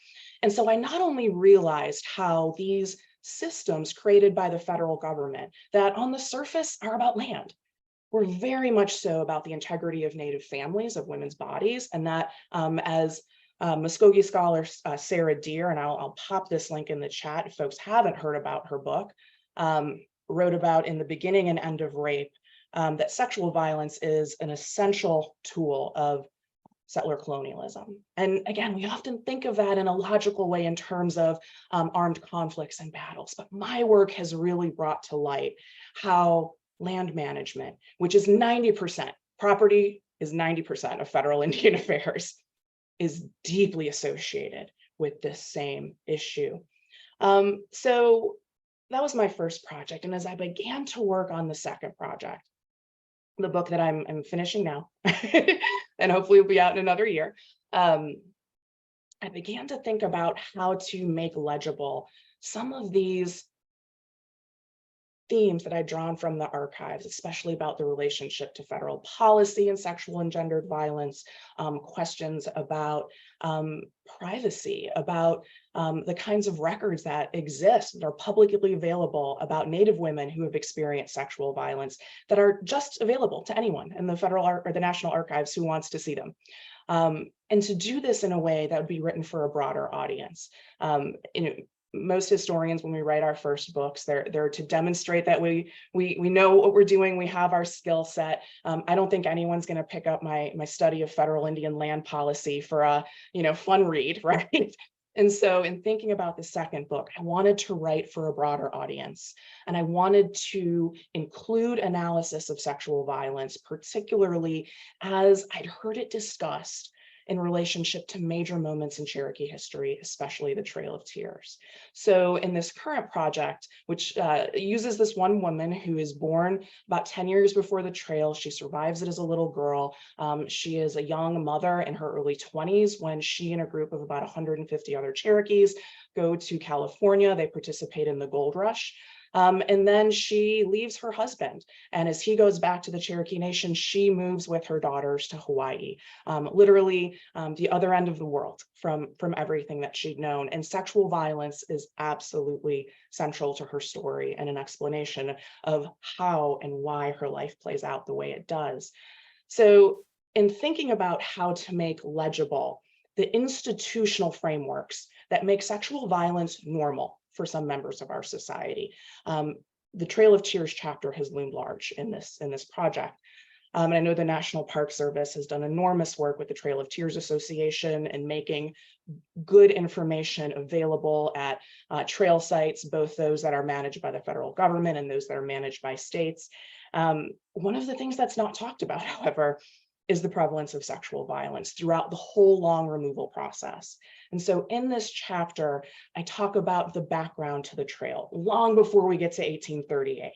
S6: And so I not only realized how these systems created by the federal government that on the surface are about land, were very much so about the integrity of Native families, of women's bodies, and that as Muskogee scholar Sarah Deer, and I'll pop this link in the chat if folks haven't heard about her book, wrote about in The Beginning and End of Rape, that sexual violence is an essential tool of settler colonialism. And again, we often think of that in a logical way in terms of armed conflicts and battles, but my work has really brought to light how land management, which is 90%, property is 90% of federal Indian affairs, is deeply associated with this same issue. So that was my first project. And as I began to work on the second project, the book that I'm finishing now, and hopefully will be out in another year, I began to think about how to make legible some of these themes that I'd drawn from the archives, especially about the relationship to federal policy and sexual and gendered violence, questions about privacy, about the kinds of records that exist that are publicly available about Native women who have experienced sexual violence that are just available to anyone in the federal or the National Archives who wants to see them. And to do this in a way that would be written for a broader audience. Most historians, when we write our first books, they're to demonstrate that we know what we're doing, we have our skill set. I don't think anyone's going to pick up my study of federal Indian land policy for a fun read, right? And so in thinking about the second book, I wanted to write for a broader audience, and I wanted to include analysis of sexual violence, particularly as I'd heard it discussed in relationship to major moments in Cherokee history, especially the Trail of Tears. So in this current project, which uses this one woman who is born about 10 years before the Trail, she survives it as a little girl. She is a young mother in her early 20s when she and a group of about 150 other Cherokees go to California. They participate in the gold rush. And then she leaves her husband. And as he goes back to the Cherokee Nation, she moves with her daughters to Hawaii, literally the other end of the world from everything that she'd known. And sexual violence is absolutely central to her story and an explanation of how and why her life plays out the way it does. So in thinking about how to make legible the institutional frameworks that make sexual violence normal for some members of our society. The Trail of Tears chapter has loomed large in this project. And I know the National Park Service has done enormous work with the Trail of Tears Association and making good information available at trail sites, both those that are managed by the federal government and those that are managed by states. One of the things that's not talked about, however, is the prevalence of sexual violence throughout the whole long removal process. And so in this chapter, I talk about the background to the trail long before we get to 1838.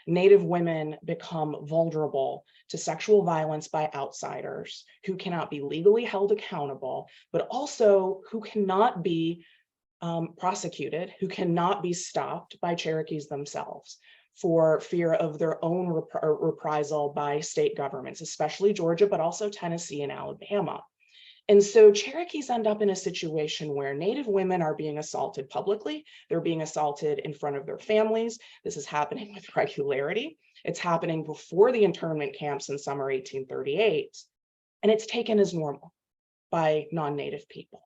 S6: Native women become vulnerable to sexual violence by outsiders who cannot be legally held accountable, but also who cannot be prosecuted, who cannot be stopped by Cherokees themselves for fear of their own reprisal by state governments, especially Georgia, but also Tennessee and Alabama. And so Cherokees end up in a situation where Native women are being assaulted publicly. They're being assaulted in front of their families. This is happening with regularity. It's happening before the internment camps in summer 1838, and it's taken as normal by non-Native people.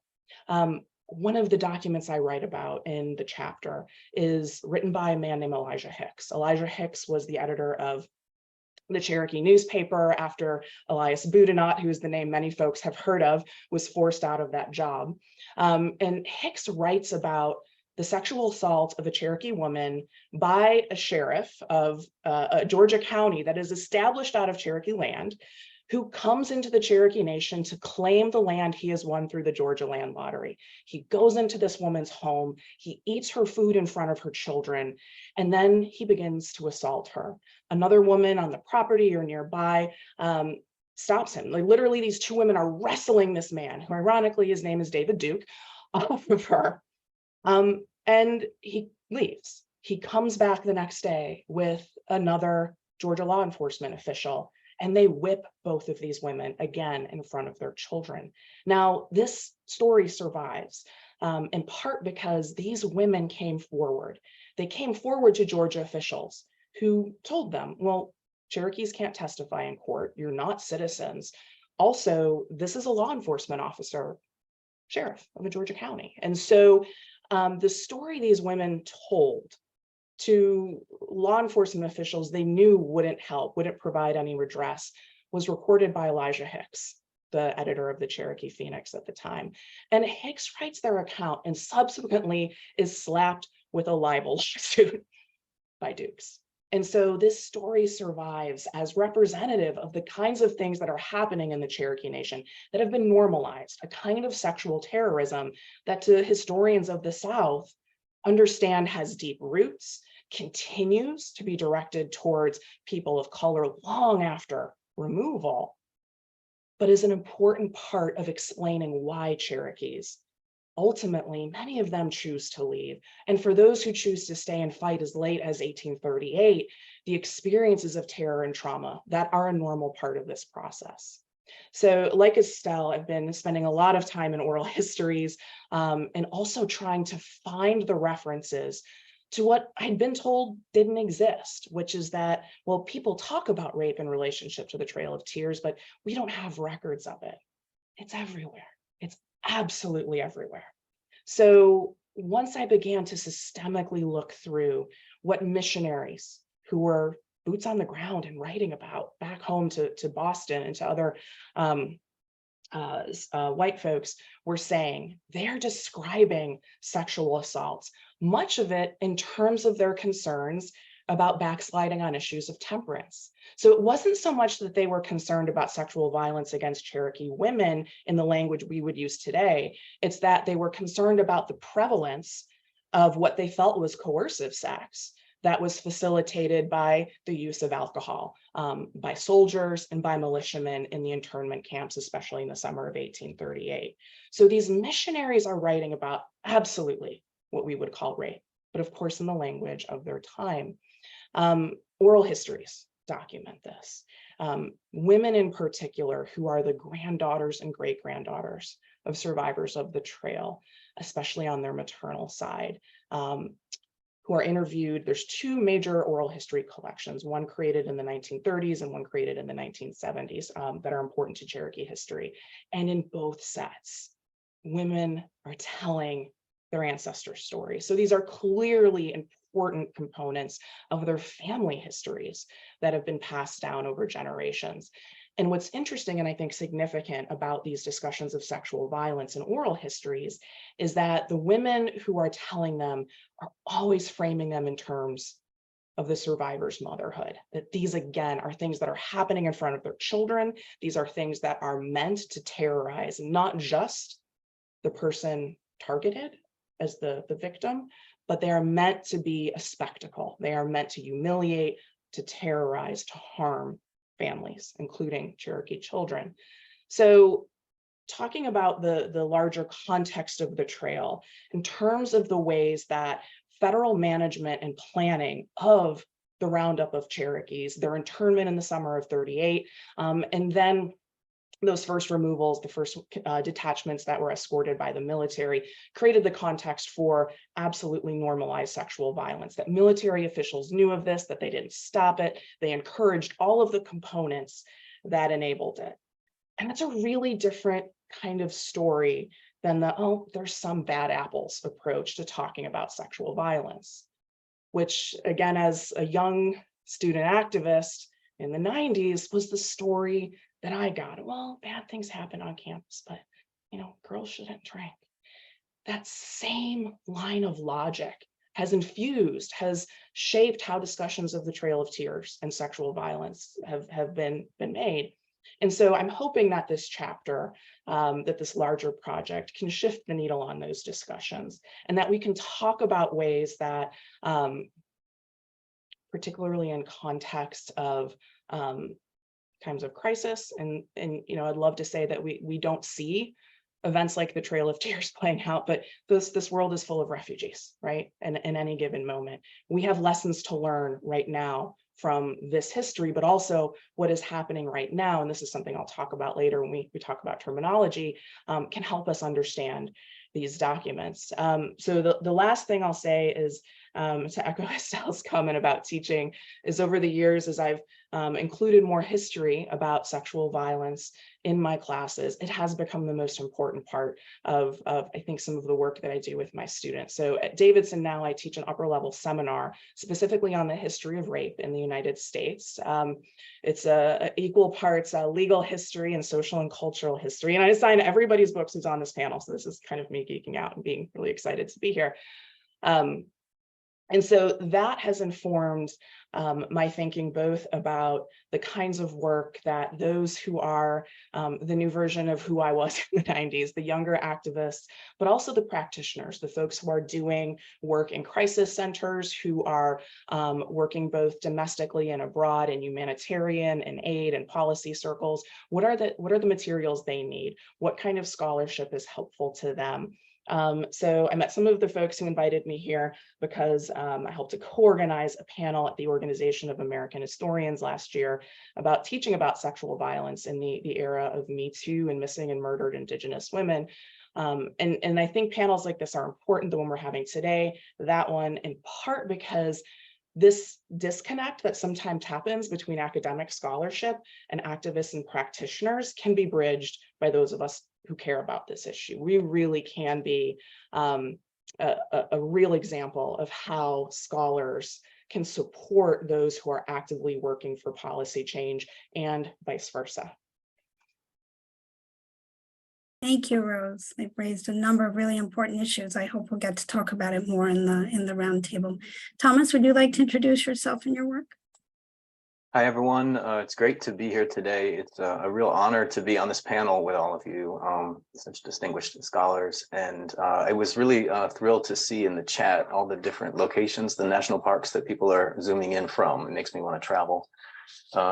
S6: One of the documents I write about in the chapter is written by a man named Elijah Hicks. Elijah Hicks was the editor of the Cherokee newspaper after Elias Boudinot, who is the name many folks have heard of, was forced out of that job. And Hicks writes about the sexual assault of a Cherokee woman by a sheriff of a Georgia county that is established out of Cherokee land, who comes into the Cherokee Nation to claim the land he has won through the Georgia land lottery. He goes into this woman's home, he eats her food in front of her children, and then he begins to assault her. Another woman on the property or nearby stops him. Like literally these two women are wrestling this man, who ironically his name is David Duke, off of her. And he leaves. He comes back the next day with another Georgia law enforcement official, and they whip both of these women again in front of their children. Now, this story survives in part because these women came forward. They came forward to Georgia officials who told them, well, Cherokees can't testify in court. You're not citizens. Also, this is a law enforcement officer, sheriff of a Georgia county. And so the story these women told to law enforcement officials they knew wouldn't help, wouldn't provide any redress, was recorded by Elijah Hicks, the editor of the Cherokee Phoenix at the time. And Hicks writes their account and subsequently is slapped with a libel suit by Dukes. And so this story survives as representative of the kinds of things that are happening in the Cherokee Nation that have been normalized, a kind of sexual terrorism that to historians of the South understand has deep roots, continues to be directed towards people of color long after removal, but is an important part of explaining why Cherokees, ultimately, many of them choose to leave. And for those who choose to stay and fight as late as 1838, the experiences of terror and trauma that are a normal part of this process. So like Estelle, I've been spending a lot of time in oral histories and also trying to find the references to what I'd been told didn't exist, which is that, well, people talk about rape in relationship to the Trail of Tears, but we don't have records of it. It's everywhere. It's absolutely everywhere. So once I began to systemically look through what missionaries who were boots on the ground and writing about back home to Boston and to other white folks were saying, they're describing sexual assaults, much of it in terms of their concerns about backsliding on issues of temperance. So it wasn't so much that they were concerned about sexual violence against Cherokee women in the language we would use today. It's that they were concerned about the prevalence of what they felt was coercive sex that was facilitated by the use of alcohol by soldiers and by militiamen in the internment camps, especially in the summer of 1838. So these missionaries are writing about absolutely what we would call rape, but of course in the language of their time. Oral histories document this. Women in particular, who are the granddaughters and great-granddaughters of survivors of the trail, especially on their maternal side, who are interviewed. There's two major oral history collections, one created in the 1930s and one created in the 1970s that are important to Cherokee history. And in both sets, women are telling their ancestors' stories. So these are clearly important components of their family histories that have been passed down over generations. And what's interesting and I think significant about these discussions of sexual violence and oral histories is that the women who are telling them are always framing them in terms of the survivor's motherhood, that these again are things that are happening in front of their children. These are things that are meant to terrorize not just the person targeted as the victim, but they are meant to be a spectacle. They are meant to humiliate, to terrorize, to harm families, including Cherokee children. So talking about the larger context of the trail in terms of the ways that federal management and planning of the roundup of Cherokees, their internment in the summer of 38, and then those first removals, the first detachments that were escorted by the military, created the context for absolutely normalized sexual violence, that military officials knew of this, that they didn't stop it. They encouraged all of the components that enabled it. And that's a really different kind of story than the, oh, there's some bad apples approach to talking about sexual violence, which again, as a young student activist in the 90s was the story that I got. Well, bad things happen on campus, but girls shouldn't drink. That same line of logic has infused, has shaped how discussions of the Trail of Tears and sexual violence have been made. And so I'm hoping that this chapter, that this larger project can shift the needle on those discussions, and that we can talk about ways that, particularly in context of times of crisis, and I'd love to say that we don't see events like the Trail of Tears playing out, but this world is full of refugees, right? And in any given moment, we have lessons to learn right now from this history, but also what is happening right now. And this is something I'll talk about later when we talk about terminology, can help us understand these documents. So the last thing I'll say is, to echo Estelle's comment about teaching, is over the years, as I've included more history about sexual violence in my classes, it has become the most important part of I think some of the work that I do with my students. So at Davidson now, I teach an upper level seminar specifically on the history of rape in the United States. It's equal parts legal history and social and cultural history. And I assign everybody's books who's on this panel. So this is kind of me geeking out and being really excited to be here. And so that has informed my thinking both about the kinds of work that those who are the new version of who I was in the 90s, the younger activists, but also the practitioners, the folks who are doing work in crisis centers, who are working both domestically and abroad in humanitarian and aid and policy circles. What are the materials they need? What kind of scholarship is helpful to them? So I met some of the folks who invited me here because I helped to co-organize a panel at the Organization of American Historians last year about teaching about sexual violence in the era of Me Too and missing and murdered Indigenous women. And I think panels like this are important, the one we're having today, that one in part because this disconnect that sometimes happens between academic scholarship and activists and practitioners can be bridged by those of us who care about this issue. We really can be a real example of how scholars can support those who are actively working for policy change and vice versa.
S3: Thank you, Rose. They've raised a number of really important issues. I hope we'll get to talk about it more in the roundtable. Thomas, would you like to introduce yourself and your work?
S7: Hi, everyone. It's great to be here today. It's a real honor to be on this panel with all of you, such distinguished scholars. And I was really thrilled to see in the chat all the different locations, the national parks that people are zooming in from. It makes me want to travel.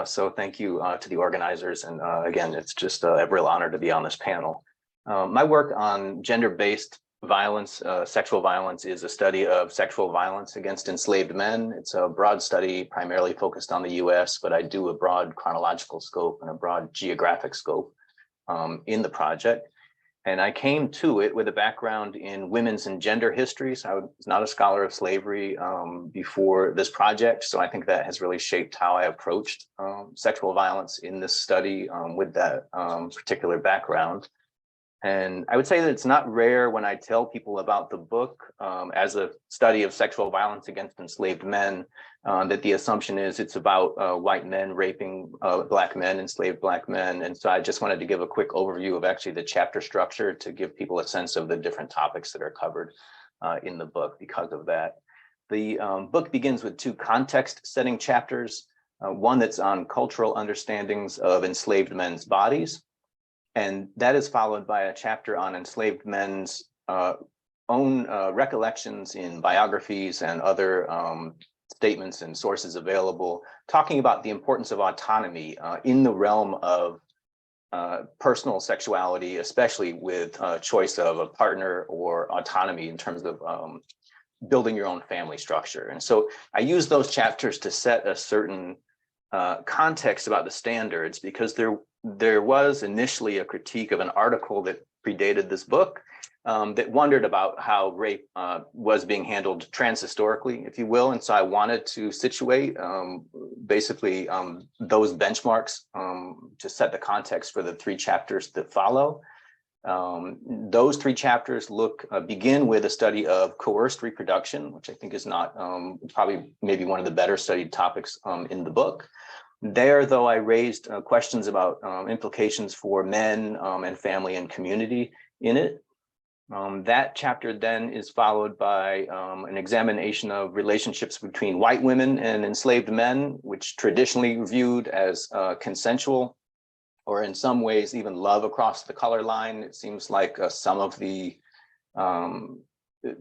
S7: So thank you to the organizers. And again, it's just a real honor to be on this panel. My work on gender-based violence, sexual violence, is a study of sexual violence against enslaved men. It's a broad study primarily focused on the US, but I do a broad chronological scope and a broad geographic scope in the project. And I came to it with a background in women's and gender histories. I was not a scholar of slavery before this project, so I think that has really shaped how I approached sexual violence in this study with that particular background. And I would say that it's not rare when I tell people about the book as a study of sexual violence against enslaved men, that the assumption is it's about white men raping Black men, enslaved Black men. And so I just wanted to give a quick overview of actually the chapter structure to give people a sense of the different topics that are covered in the book because of that. The book begins with 2 context-setting chapters, one that's on cultural understandings of enslaved men's bodies, and that is followed by a chapter on enslaved men's own recollections in biographies and other statements and sources available, talking about the importance of autonomy in the realm of personal sexuality, especially with choice of a partner or autonomy in terms of building your own family structure. And so I use those chapters to set a certain context about the standards, because there was initially a critique of an article that predated this book that wondered about how rape was being handled transhistorically, if you will. And so I wanted to situate basically those benchmarks to set the context for the 3 chapters that follow. Those 3 chapters begin with a study of coerced reproduction, which I think is not probably maybe one of the better studied topics in the book. There, though, I raised questions about implications for men and family and community in it. That chapter then is followed by an examination of relationships between white women and enslaved men, which traditionally viewed as consensual, or in some ways even love across the color line. It seems like some of the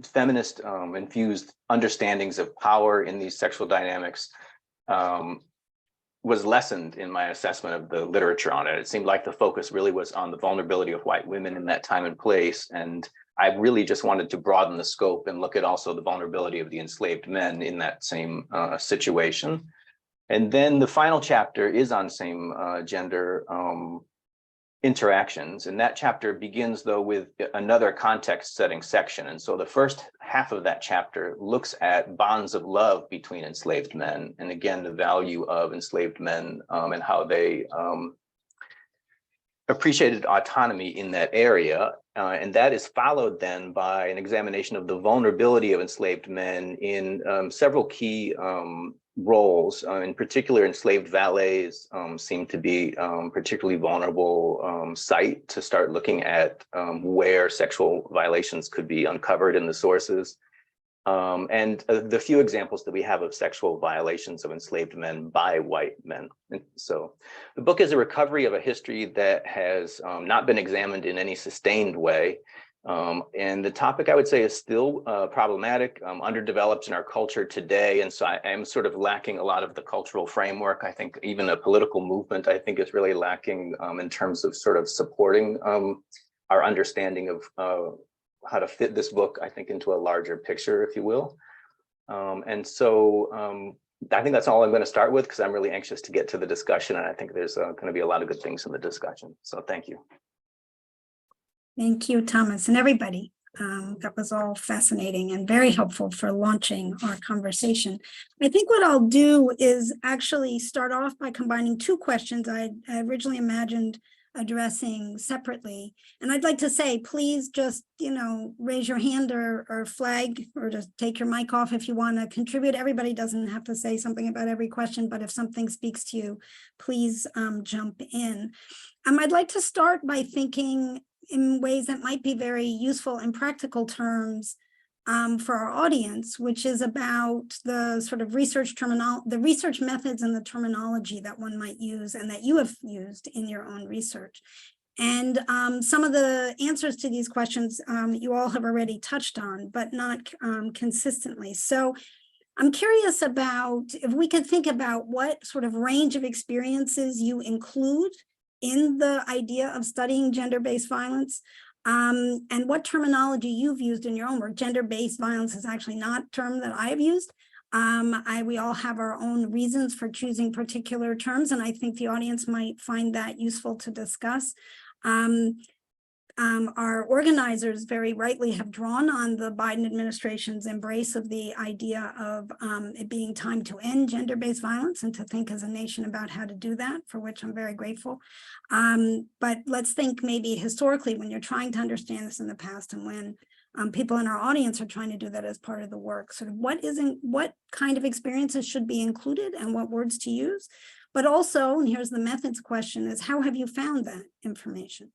S7: feminist infused understandings of power in these sexual dynamics was lessened in my assessment of the literature on it. It seemed like the focus really was on the vulnerability of white women in that time and place. And I really just wanted to broaden the scope and look at also the vulnerability of the enslaved men in that same situation. And then the final chapter is on same gender interactions. And that chapter begins, though, with another context setting section. And so the first half of that chapter looks at bonds of love between enslaved men. And again, the value of enslaved men and how they appreciated autonomy in that area. And that is followed then by an examination of the vulnerability of enslaved men in several key roles. In particular, enslaved valets seem to be particularly vulnerable site to start looking at where sexual violations could be uncovered in the sources. And the few examples that we have of sexual violations of enslaved men by white men. And so the book is a recovery of a history that has not been examined in any sustained way. And the topic, I would say, is still problematic, underdeveloped in our culture today. And so I am sort of lacking a lot of the cultural framework. I think even a political movement, I think, is really lacking in terms of sort of supporting our understanding of how to fit this book, I think, into a larger picture, if you will. And so I think that's all I'm going to start with, because I'm really anxious to get to the discussion. And I think there's going to be a lot of good things in the discussion. So thank you.
S3: Thank you, Thomas, and everybody. That was all fascinating and very helpful for launching our conversation. I think what I'll do is actually start off by combining 2 questions I originally imagined addressing separately. And I'd like to say, please just, raise your hand or flag, or just take your mic off if you want to contribute. Everybody doesn't have to say something about every question, but if something speaks to you, please jump in. I'd like to start by thinking in ways that might be very useful in practical terms for our audience, which is about the sort of the research methods and the terminology that one might use and that you have used in your own research. And some of the answers to these questions you all have already touched on, but not consistently. So I'm curious about if we could think about what sort of range of experiences you include in the idea of studying gender-based violence, and what terminology you've used in your own work. Gender-based violence is actually not a term that I have used. We all have our own reasons for choosing particular terms, and I think the audience might find that useful to discuss. our organizers very rightly have drawn on the Biden administration's embrace of the idea of it being time to end gender-based violence and to think as a nation about how to do that, for which I'm very grateful. But let's think maybe historically when you're trying to understand this in the past and when people in our audience are trying to do that as part of the work, sort of what kind of experiences should be included and what words to use. But also, and here's the methods question, is how have you found that information?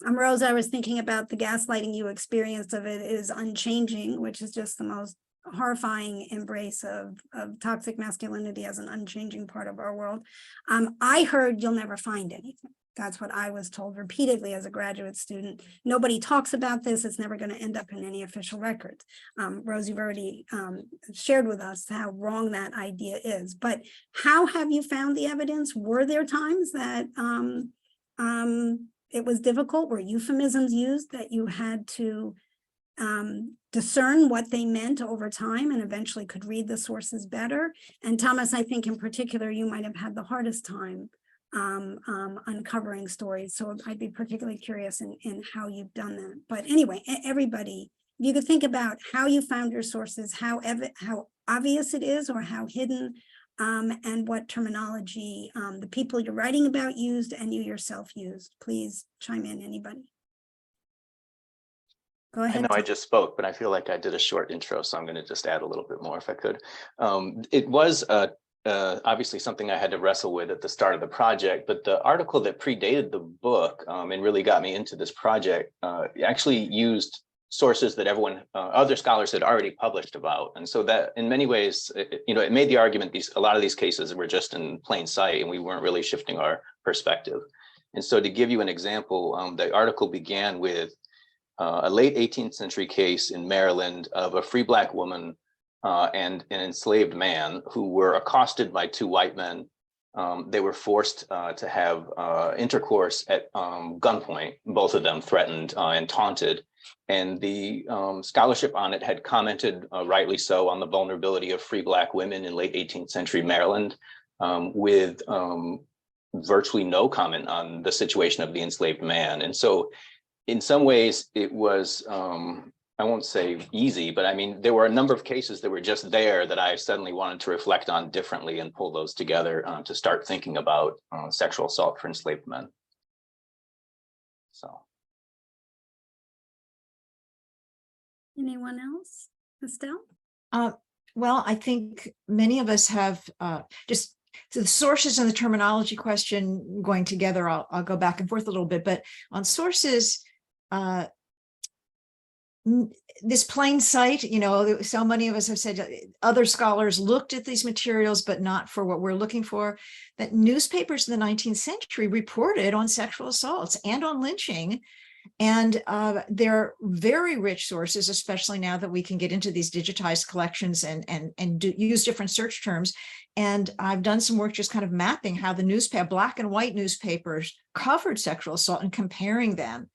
S3: Rose, I was thinking about the gaslighting you experienced of it is unchanging, which is just the most horrifying embrace of toxic masculinity as an unchanging part of our world. I heard you'll never find anything. That's what I was told repeatedly as a graduate student. Nobody talks about this. It's never going to end up in any official records. Rose, you've already shared with us how wrong that idea is. But how have you found the evidence? Were there times that it was difficult? Were euphemisms used that you had to discern what they meant over time and eventually could read the sources better? And Thomas, I think in particular, you might have had the hardest time uncovering stories. So I'd be particularly curious in how you've done that. But anyway, everybody, you could think about how you found your sources, how obvious it is or how hidden, and what terminology the people you're writing about used and you yourself used. Please chime in, anybody. Go ahead.
S7: I know I just spoke, but I feel like I did a short intro, so I'm going to just add a little bit more if I could. It was obviously something I had to wrestle with at the start of the project, but the article that predated the book and really got me into this project actually used sources that everyone, other scholars had already published about. And so that in many ways, it made the argument a lot of these cases were just in plain sight and we weren't really shifting our perspective. And so to give you an example, the article began with a late 18th century case in Maryland of a free Black woman and an enslaved man who were accosted by two white men. They were forced to have intercourse at gunpoint, both of them threatened and taunted. And the scholarship on it had commented, rightly so, on the vulnerability of free Black women in late 18th century Maryland, with virtually no comment on the situation of the enslaved man. And so in some ways it was, I won't say easy, but I mean, there were a number of cases that were just there that I suddenly wanted to reflect on differently and pull those together to start thinking about sexual assault for enslaved men. So.
S3: Anyone else? Estelle?
S5: Well, I think many of us have just so the sources and the terminology question going together. I'll go back and forth a little bit, but on sources, this plain sight, so many of us have said other scholars looked at these materials, but not for what we're looking for, that newspapers in the 19th century reported on sexual assaults and on lynching. And they're very rich sources, especially now that we can get into these digitized collections and use different search terms. And I've done some work just kind of mapping how the black and white newspapers covered sexual assault and comparing them.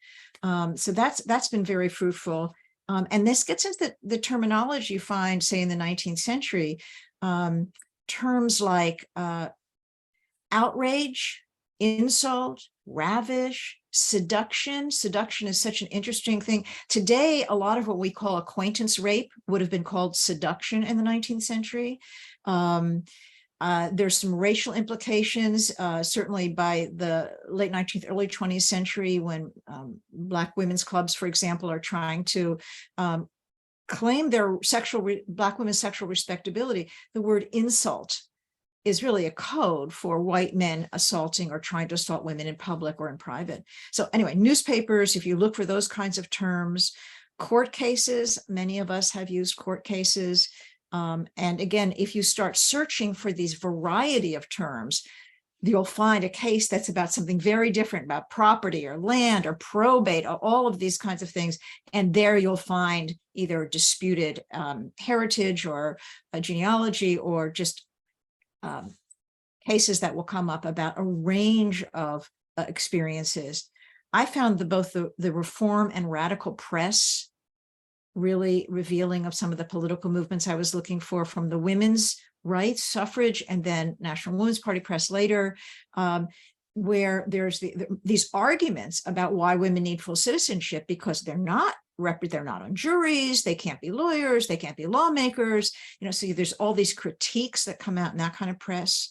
S5: So that's been very fruitful. And this gets into the terminology you find, say, in the 19th century, terms like outrage, insult, ravish, seduction. Seduction is such an interesting thing. Today, a lot of what we call acquaintance rape would have been called seduction in the 19th century. There's some racial implications, certainly by the late 19th, early 20th century, when Black women's clubs, for example, are trying to claim their Black women's sexual respectability. The word insult is really a code for white men assaulting or trying to assault women in public or in private. So anyway, newspapers, if you look for those kinds of terms, court cases, many of us have used court cases. And again, if you start searching for these variety of terms, you'll find a case that's about something very different, about property or land or probate, or all of these kinds of things. And there you'll find either disputed heritage or a genealogy, or just cases that will come up about a range of experiences. I found both the reform and radical press really revealing of some of the political movements I was looking for, from the women's rights, suffrage, and then National Women's Party press later. where there's these arguments about why women need full citizenship because they're not on juries, they can't be lawyers, they can't be lawmakers, so there's all these critiques that come out in that kind of press.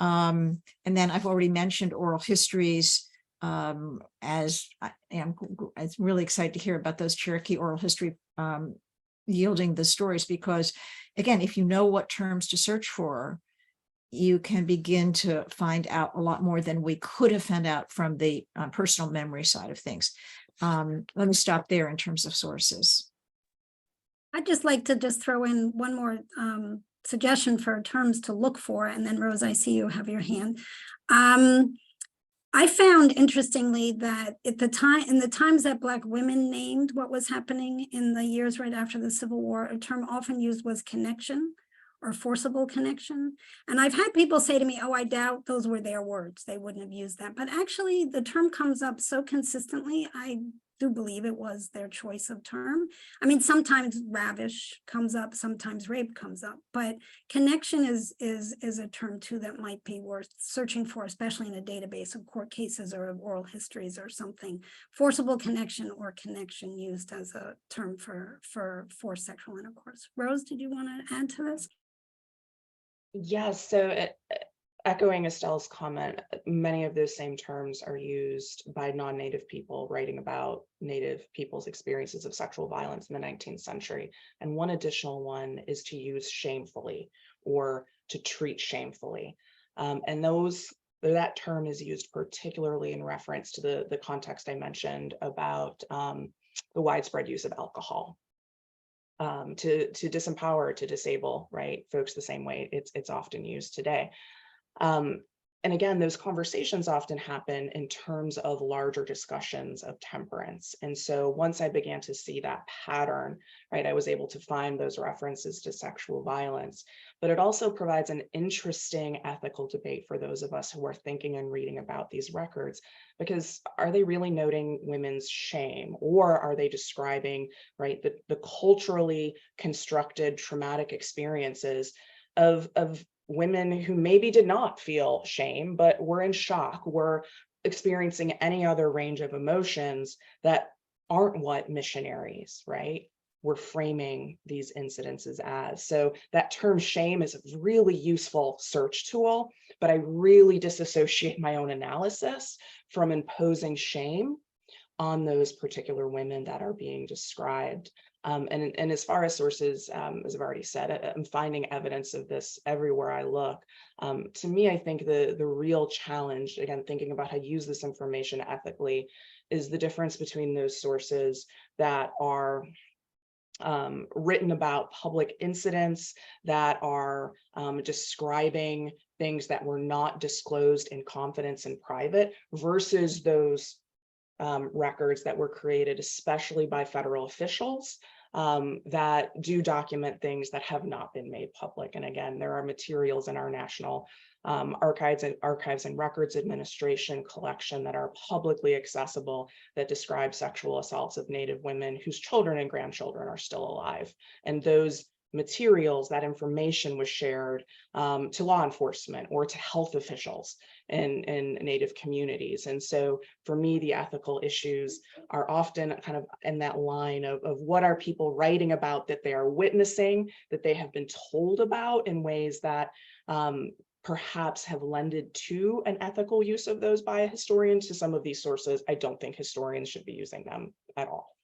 S5: And then I've already mentioned oral histories, as I'm really excited to hear about those Cherokee oral history yielding the stories, because again, if you know what terms to search for, you can begin to find out a lot more than we could have found out from the personal memory side of things. Let me stop there in terms of sources.
S3: I'd just like to throw in one more suggestion for terms to look for, and then Rose, I see you have your hand. I found interestingly that in the times that Black women named what was happening in the years right after the Civil War, a term often used was connection or forcible connection. And I've had people say to me, oh, I doubt those were their words. They wouldn't have used that. But actually the term comes up so consistently, I do believe it was their choice of term. I mean, sometimes ravish comes up, sometimes rape comes up, but connection is a term too that might be worth searching for, especially in a database of court cases or of oral histories or something. Forcible connection or connection used as a term for forced sexual intercourse. Rose, did you want to add to this?
S6: Yes, so echoing Estelle's comment, many of those same terms are used by non-Native people writing about Native people's experiences of sexual violence in the 19th century. And one additional one is to use shamefully or to treat shamefully. And that term is used particularly in reference to the context I mentioned about the widespread use of alcohol. To disempower, to disable, right, folks the same way it's often used today. And again, those conversations often happen in terms of larger discussions of temperance. And so once I began to see that pattern, right, I was able to find those references to sexual violence. But it also provides an interesting ethical debate for those of us who are thinking and reading about these records, because are they really noting women's shame, or are they describing, right, the culturally constructed traumatic experiences of women who maybe did not feel shame, but were in shock, were experiencing any other range of emotions that aren't what missionaries, right, were framing these incidences as. So that term shame is a really useful search tool, but I really disassociate my own analysis from imposing shame on those particular women that are being described. And as far as sources, as I've already said, I'm finding evidence of this everywhere I look. To me, I think the real challenge, again, thinking about how to use this information ethically, is the difference between those sources that are written about public incidents, that are describing things that were not disclosed in confidence in private, versus those records that were created especially by federal officials that do document things that have not been made public. And again, there are materials in our National Archives and Records Administration collection that are publicly accessible that describe sexual assaults of Native women whose children and grandchildren are still alive. And those materials, that information was shared to law enforcement or to health officials in Native communities. And so for me, the ethical issues are often kind of in that line of what are people writing about that they are witnessing, that they have been told about in ways that perhaps have lended to an ethical use of those by historians. To some of these sources, I don't think historians should be using them at all.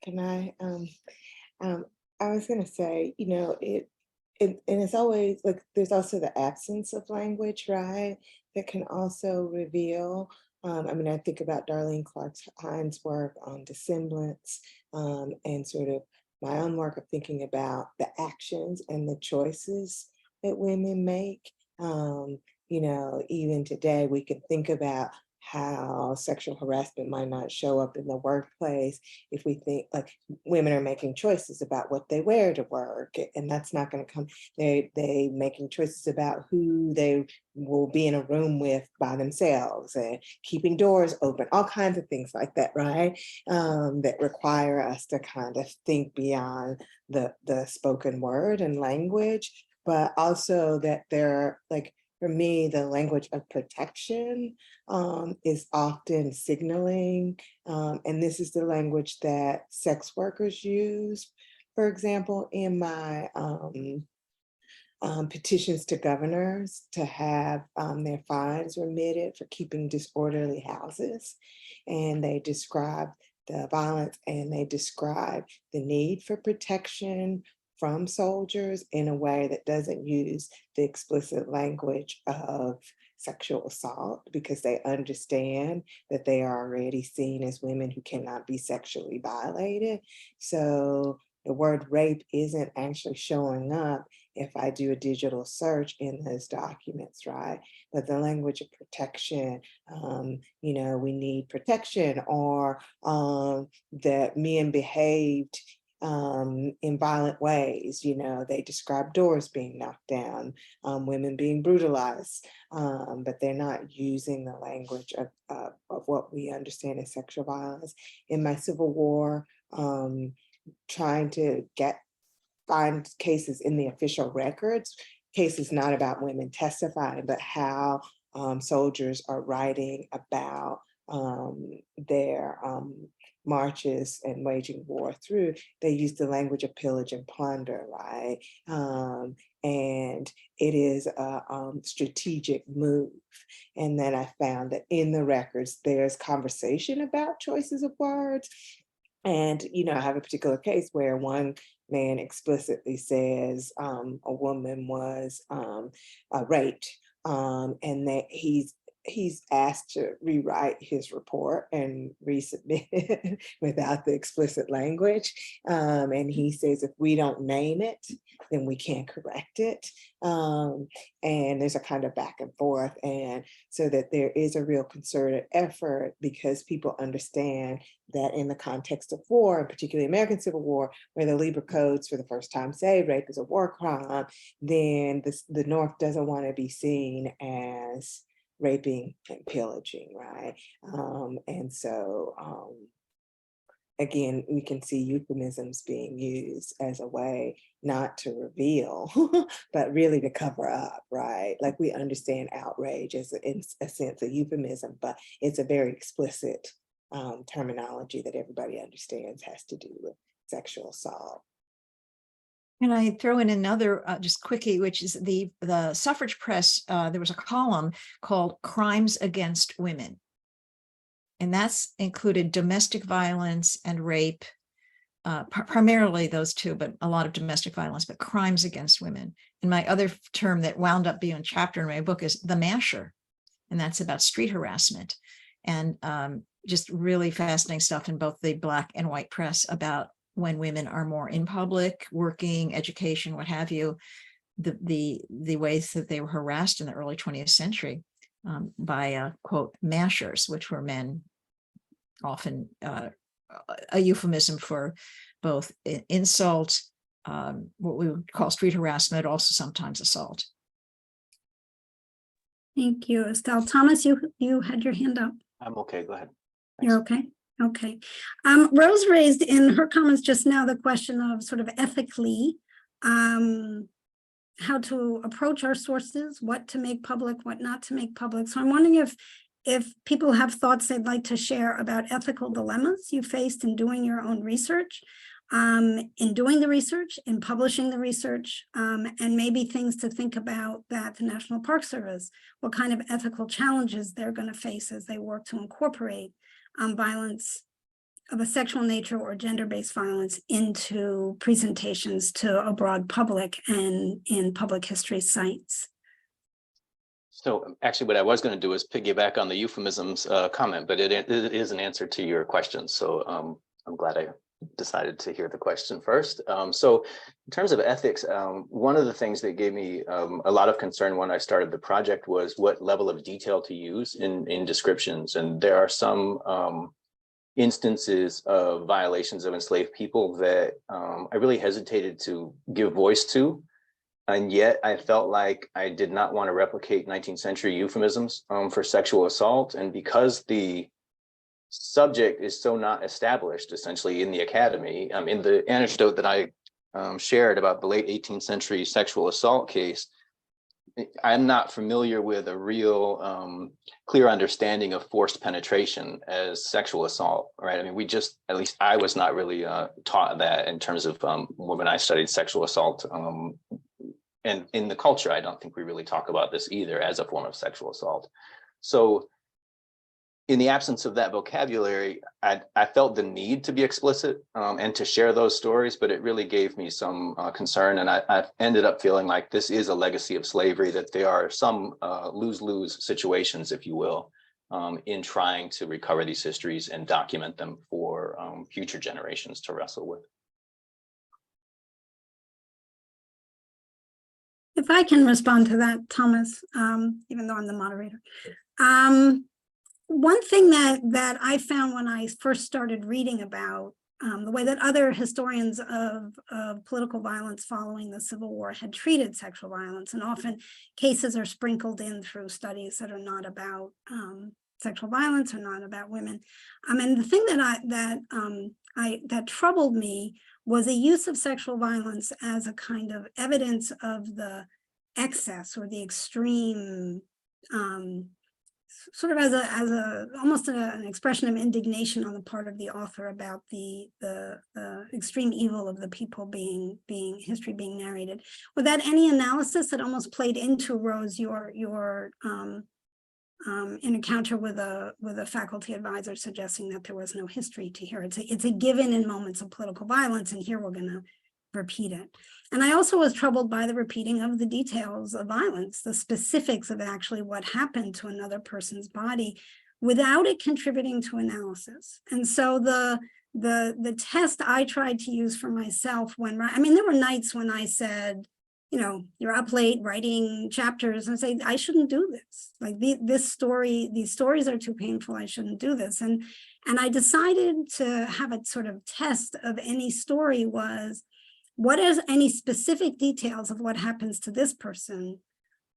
S4: Can I was going to say, and it's always like, there's also the absence of language, right, that can also reveal. I mean, I think about Darlene Clark Hines' work on dissemblance, and sort of my own work of thinking about the actions and the choices that women make. Even today, we can think about how sexual harassment might not show up in the workplace if we think like women are making choices about what they wear to work, and that's not going to come. They making choices about who they will be in a room with by themselves, and keeping doors open, all kinds of things like that, right? That require us to kind of think beyond the spoken word and language, but also that there are like for me, the language of protection is often signaling, and this is the language that sex workers use. For example, in my petitions to governors to have their fines remitted for keeping disorderly houses. And they describe the violence and they describe the need for protection from soldiers in a way that doesn't use the explicit language of sexual assault, because they understand that they are already seen as women who cannot be sexually violated. So the word rape isn't actually showing up if I do a digital search in those documents, right? But the language of protection, we need protection, or that men behaved in violent ways. They describe doors being knocked down, women being brutalized, but they're not using the language of what we understand as sexual violence. In my Civil War, trying to find cases in the official records, cases not about women testifying, but how soldiers are writing about their marches and waging war through. They use the language of pillage and plunder, right? And it is a strategic move. And then I found that in the records, there's conversation about choices of words. And, I have a particular case where one man explicitly says a woman was raped, and that he's asked to rewrite his report and resubmit it without the explicit language. And he says, if we don't name it, then we can't correct it. And there's a kind of back and forth. And so that there is a real concerted effort, because people understand that in the context of war, and particularly American Civil War, where the Libra codes for the first time say rape is a war crime, then the North doesn't want to be seen as raping and pillaging, right? And so, again, we can see euphemisms being used as a way not to reveal, but really to cover up, right? Like, we understand outrage as in a sense a euphemism, but it's a very explicit terminology that everybody understands has to do with sexual assault.
S5: And I throw in another just quickie, which is the suffrage press. There was a column called Crimes Against Women. And that's included domestic violence and rape, primarily those two, but a lot of domestic violence, but crimes against women. And my other term that wound up being a chapter in my book is the masher. And that's about street harassment. And just really fascinating stuff in both the Black and white press about when women are more in public, working, education, what have you, the ways that they were harassed in the early 20th century by quote mashers, which were men, often a euphemism for both insult, what we would call street harassment, also sometimes assault.
S3: Thank you, Estelle. Thomas, you had your hand up.
S7: I'm okay, go ahead. Thanks.
S3: You're okay? Okay. Rose raised in her comments just now the question of sort of ethically how to approach our sources, what to make public, what not to make public. So I'm wondering if people have thoughts they'd like to share about ethical dilemmas you faced in doing your own research, in doing the research, in publishing the research, and maybe things to think about that the National Park Service, what kind of ethical challenges they're going to face as they work to incorporate violence of a sexual nature or gender-based violence into presentations to a broad public and in public history sites.
S7: So actually what I was going to do is piggyback on the euphemisms comment, but it is an answer to your question. So I'm glad I decided to hear the question first. So in terms of ethics, one of the things that gave me a lot of concern when I started the project was what level of detail to use in descriptions. And there are some instances of violations of enslaved people that I really hesitated to give voice to. And yet I felt like I did not want to replicate 19th century euphemisms for sexual assault. And because the subject is so not established essentially in the academy, in the anecdote that I shared about the late 18th century sexual assault case, I'm not familiar with a real clear understanding of forced penetration as sexual assault, right? I mean, at least I was not really taught that in terms of when I studied sexual assault. And in the culture, I don't think we really talk about this either as a form of sexual assault. So in the absence of that vocabulary, I felt the need to be explicit and to share those stories, but it really gave me some concern. And I ended up feeling like this is a legacy of slavery, that there are some lose-lose situations, if you will, in trying to recover these histories and document them for future generations to wrestle with.
S3: If I can respond to that, Thomas, even though I'm the moderator. One thing that I found when I first started reading about the way that other historians of political violence following the Civil War had treated sexual violence, and often cases are sprinkled in through studies that are not about sexual violence or not about women. And the thing that troubled me was a use of sexual violence as a kind of evidence of the excess or the extreme, sort of as almost an expression of indignation on the part of the author about the extreme evil of the people history being narrated, without any analysis that almost played into, Rose, your encounter with a faculty advisor suggesting that there was no history to hear. It's a given in moments of political violence, and here we're going to repeat it. And I also was troubled by the repeating of the details of violence, the specifics of actually what happened to another person's body, without it contributing to analysis. And so the test I tried to use for myself there were nights when I said, you're up late writing chapters, and say, I shouldn't do this. Like these stories are too painful. I shouldn't do this. And I decided to have a sort of test of any story was, what is any specific details of what happens to this person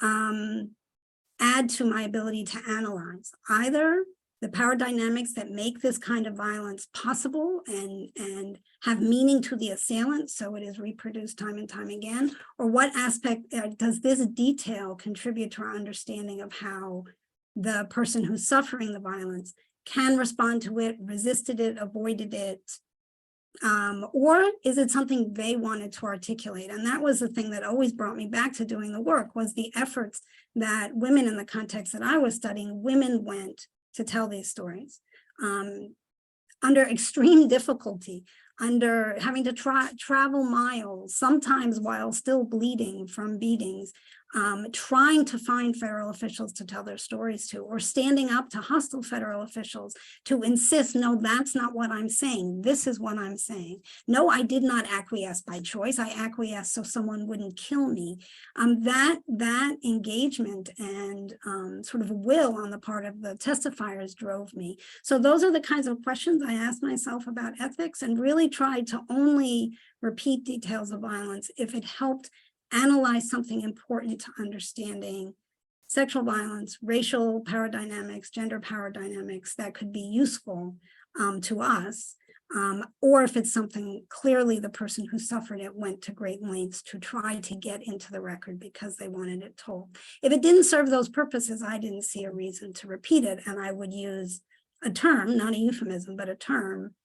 S3: add to my ability to analyze either the power dynamics that make this kind of violence possible and have meaning to the assailant, so it is reproduced time and time again, or what aspect does this detail contribute to our understanding of how the person who's suffering the violence can respond to it, resisted it, avoided it, or is it something they wanted to articulate? And that was the thing that always brought me back to doing the work, was the efforts that women, in the context that I was studying, women went to tell these stories under extreme difficulty, under having to travel miles, sometimes while still bleeding from beatings, trying to find federal officials to tell their stories to, or standing up to hostile federal officials to insist, no, that's not what I'm saying. This is what I'm saying. No, I did not acquiesce by choice. I acquiesced so someone wouldn't kill me. That engagement and sort of will on the part of the testifiers drove me. So those are the kinds of questions I asked myself about ethics, and really tried to only repeat details of violence if it helped analyze something important to understanding sexual violence, racial power dynamics, gender power dynamics that could be useful to us, or if it's something clearly the person who suffered it went to great lengths to try to get into the record because they wanted it told. If it didn't serve those purposes, I didn't see a reason to repeat it, and I would use a term, not a euphemism, but a term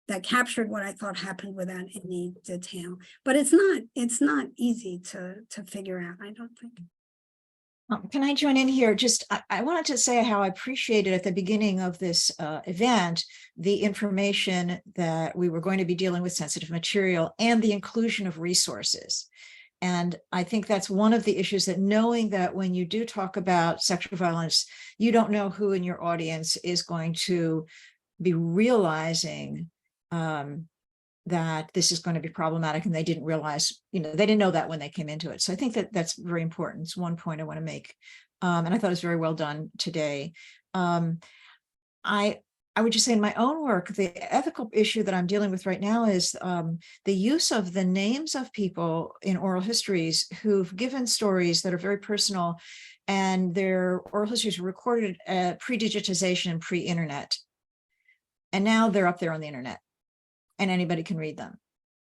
S3: that captured what I thought happened without any detail. But it's not easy to figure out, I don't think.
S5: Can I join in here? Just, I wanted to say how I appreciated at the beginning of this event, the information that we were going to be dealing with sensitive material and the inclusion of resources. And I think that's one of the issues, that knowing that when you do talk about sexual violence, you don't know who in your audience is going to be realizing that this is going to be problematic, and they didn't realize, they didn't know that when they came into it. So I think that that's very important. It's one point I want to make. And I thought it was very well done today. I would just say in my own work, the ethical issue that I'm dealing with right now is the use of the names of people in oral histories who've given stories that are very personal, and their oral histories were recorded pre-digitization and pre-internet. And now they're up there on the internet, and anybody can read them.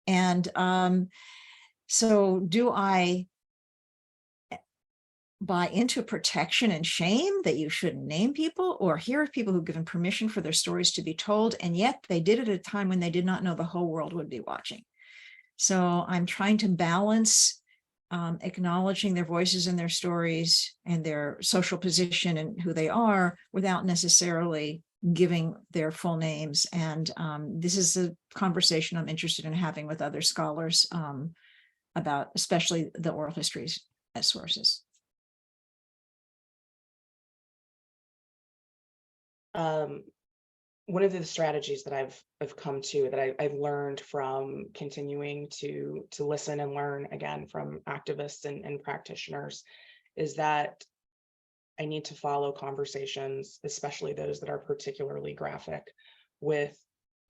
S5: And so do I buy into protection and shame that you shouldn't name people, or here are people who've given permission for their stories to be told, and yet they did it at a time when they did not know the whole world would be watching. So I'm trying to balance acknowledging their voices and their stories and their social position and who they are without necessarily giving their full names. And this is a conversation I'm interested in having with other scholars about especially the oral histories as sources.
S6: One of the strategies that I've come to, that I've learned from continuing to listen and learn again from activists and practitioners, is that I need to follow conversations, especially those that are particularly graphic, with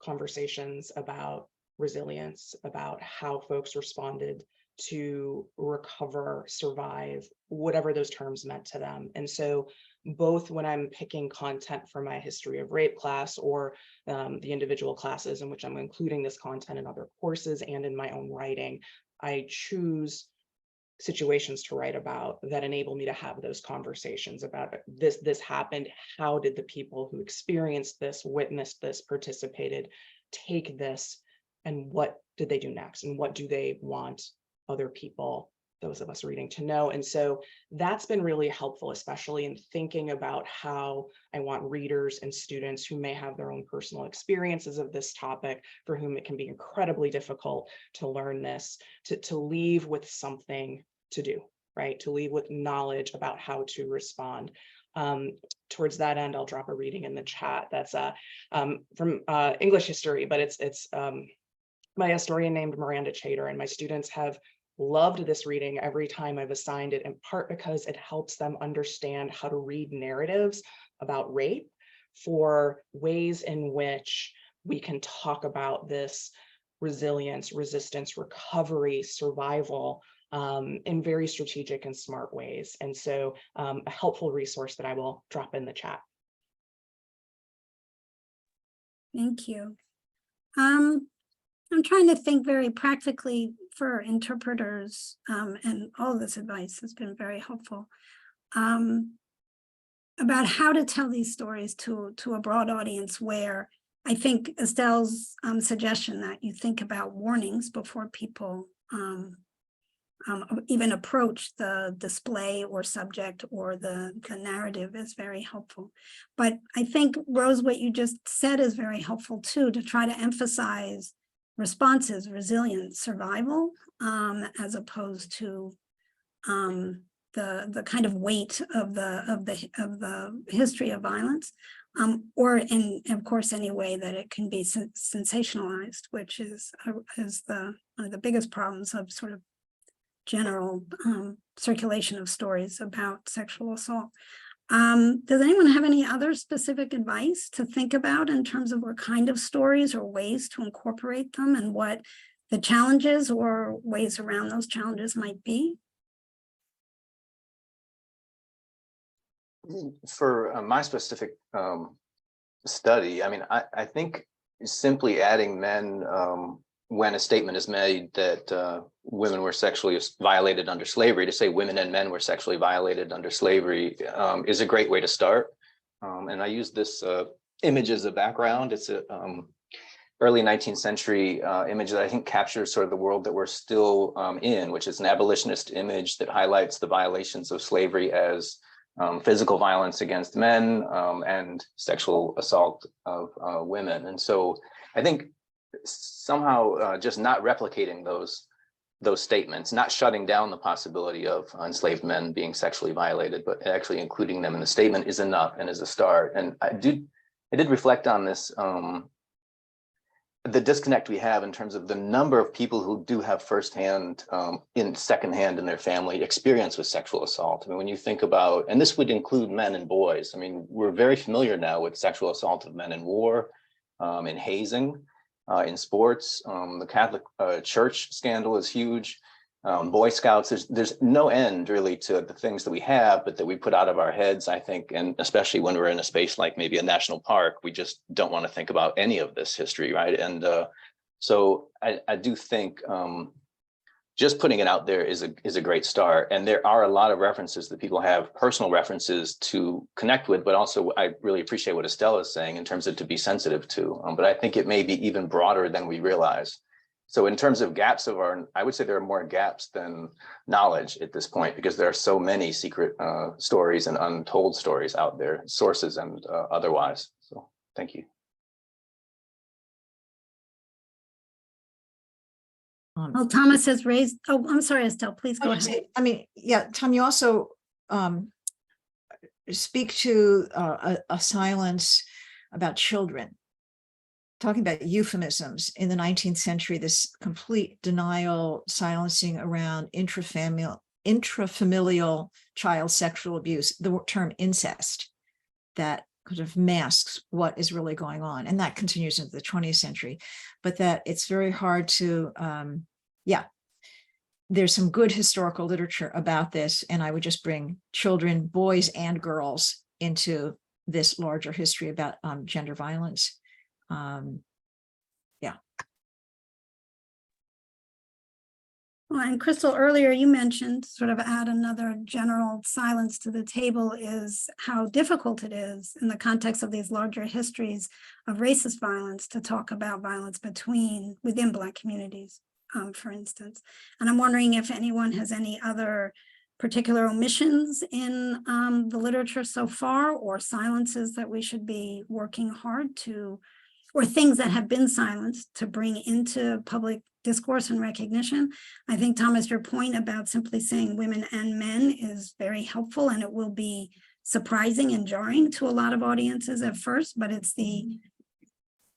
S6: conversations about resilience, about how folks responded to recover, survive, whatever those terms meant to them. And so both when I'm picking content for my history of rape class, or the individual classes in which I'm including this content in other courses and in my own writing, I choose situations to write about that enable me to have those conversations about this happened. How did the people who experienced this, witnessed this, participated, take this, and what did they do next? And what do they want other people, those of us reading, to know? And so that's been really helpful, especially in thinking about how I want readers and students who may have their own personal experiences of this topic, for whom it can be incredibly difficult to learn this, to leave with something to do, right? To leave with knowledge about how to respond. Towards that end, I'll drop a reading in the chat that's from English history, but it's by a historian named Miranda Chater, and my students have loved this reading every time I've assigned it, in part because it helps them understand how to read narratives about rape, for ways in which we can talk about this resilience, resistance, recovery, survival in very strategic and smart ways. And so a helpful resource that I will drop in the chat.
S3: Thank you. I'm trying to think very practically for interpreters, and all this advice has been very helpful, about how to tell these stories to a broad audience, where I think Estelle's suggestion that you think about warnings before people even approach the display or subject or the narrative is very helpful. But I think, Rose, what you just said is very helpful too, to try to emphasize responses, resilience, survival, as opposed to the kind of weight of the history of violence, or in, of course, any way that it can be sensationalized, which is one of the biggest problems of sort of general circulation of stories about sexual assault. Does anyone have any other specific advice to think about in terms of what kind of stories or ways to incorporate them, and what the challenges or ways around those challenges might be?
S7: For my specific study, I mean, I think simply adding men when a statement is made that women were sexually violated under slavery, to say women and men were sexually violated under slavery is a great way to start. And I use this image as a background. It's a early 19th century image that I think captures sort of the world that we're still in, which is an abolitionist image that highlights the violations of slavery as physical violence against men and sexual assault of women. And so I think somehow just not replicating those statements, not shutting down the possibility of enslaved men being sexually violated, but actually including them in the statement is enough and is a start. And I did reflect on this, the disconnect we have in terms of the number of people who do have firsthand, secondhand in their family experience with sexual assault. I mean, when you think about, and this would include men and boys, I mean, we're very familiar now with sexual assault of men in war, in hazing, in sports. The Catholic Church scandal is huge. Boy Scouts, there's no end really to the things that we have, but that we put out of our heads, I think, and especially when we're in a space like maybe a national park, we just don't want to think about any of this history, right? And so I do think just putting it out there is a great start. And there are a lot of references that people have, personal references to connect with, but also I really appreciate what Estelle is saying in terms of to be sensitive to. But I think it may be even broader than we realize. So in terms of gaps of I would say there are more gaps than knowledge at this point, because there are so many secret stories and untold stories out there, sources and otherwise. So thank you.
S3: Well, Thomas has raised, oh, I'm sorry, Estelle, please go ahead.
S5: I mean, yeah, Tom, you also speak to a silence about children, talking about euphemisms in the 19th century, this complete denial, silencing around intrafamilial child sexual abuse, the term incest, that kind of masks what is really going on. And that continues into the 20th century, but that it's very hard to, there's some good historical literature about this. And I would just bring children, boys and girls, into this larger history about gender violence.
S3: Well, and Crystal, earlier you mentioned, sort of add another general silence to the table, is how difficult it is in the context of these larger histories of racist violence to talk about violence within Black communities, for instance. And I'm wondering if anyone has any other particular omissions in the literature so far, or silences that we should be working hard to, or things that have been silenced to bring into public discourse and recognition. I think, Thomas, your point about simply saying women and men is very helpful, and it will be surprising and jarring to a lot of audiences at first, but it's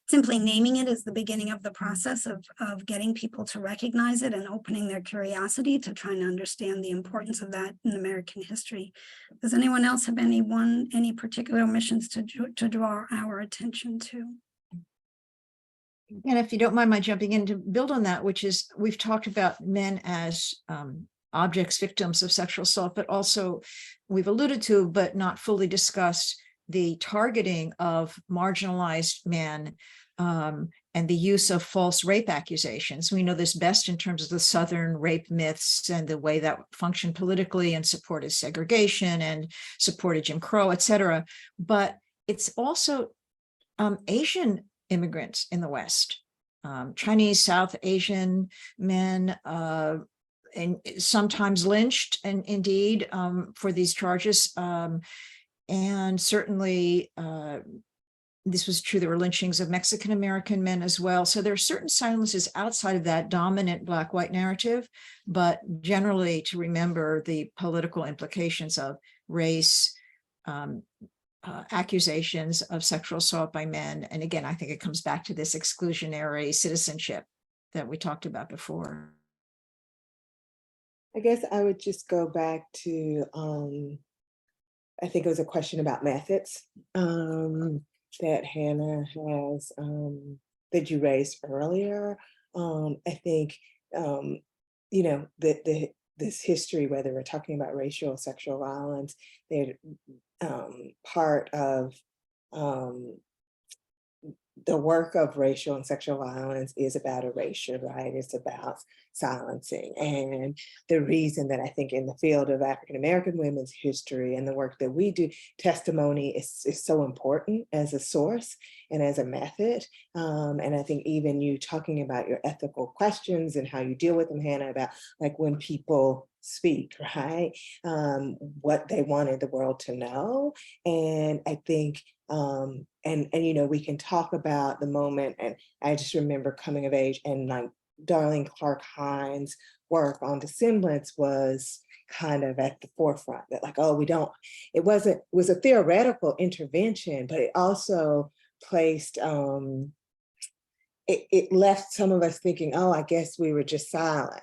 S3: simply naming it is the beginning of the process of getting people to recognize it and opening their curiosity to trying to understand the importance of that in American history. Does anyone else have any particular omissions to draw our attention to?
S5: And if you don't mind my jumping in to build on that, which is, we've talked about men as objects, victims of sexual assault, but also we've alluded to, but not fully discussed, the targeting of marginalized men and the use of false rape accusations. We know this best in terms of the Southern rape myths and the way that functioned politically and supported segregation and supported Jim Crow, et cetera. But it's also Asian immigrants in the West, Chinese, South Asian men, and sometimes lynched, and indeed for these charges. And certainly this was true. There were lynchings of Mexican-American men as well. So there are certain silences outside of that dominant Black-white narrative, but generally to remember the political implications of race, accusations of sexual assault by men. And again, I think it comes back to this exclusionary citizenship that we talked about before.
S4: I guess I would just go back to, I think it was a question about methods that Hannah has, that you raised earlier. I think, you know, this history, whether we're talking about racial or sexual violence, they're part of the work of racial and sexual violence is about erasure, right? It's about silencing. And the reason that I think in the field of African-American women's history and the work that we do, testimony is so important as a source and as a method. And I think even you talking about your ethical questions and how you deal with them, Hannah, about like when people speak, right? What they wanted the world to know. And I think, and you know, we can talk about the moment, and I just remember coming of age and like Darlene Clark Hines' work on dissemblance was kind of at the forefront, that like, oh, it was a theoretical intervention, but it also placed, it left some of us thinking, oh, I guess we were just silent.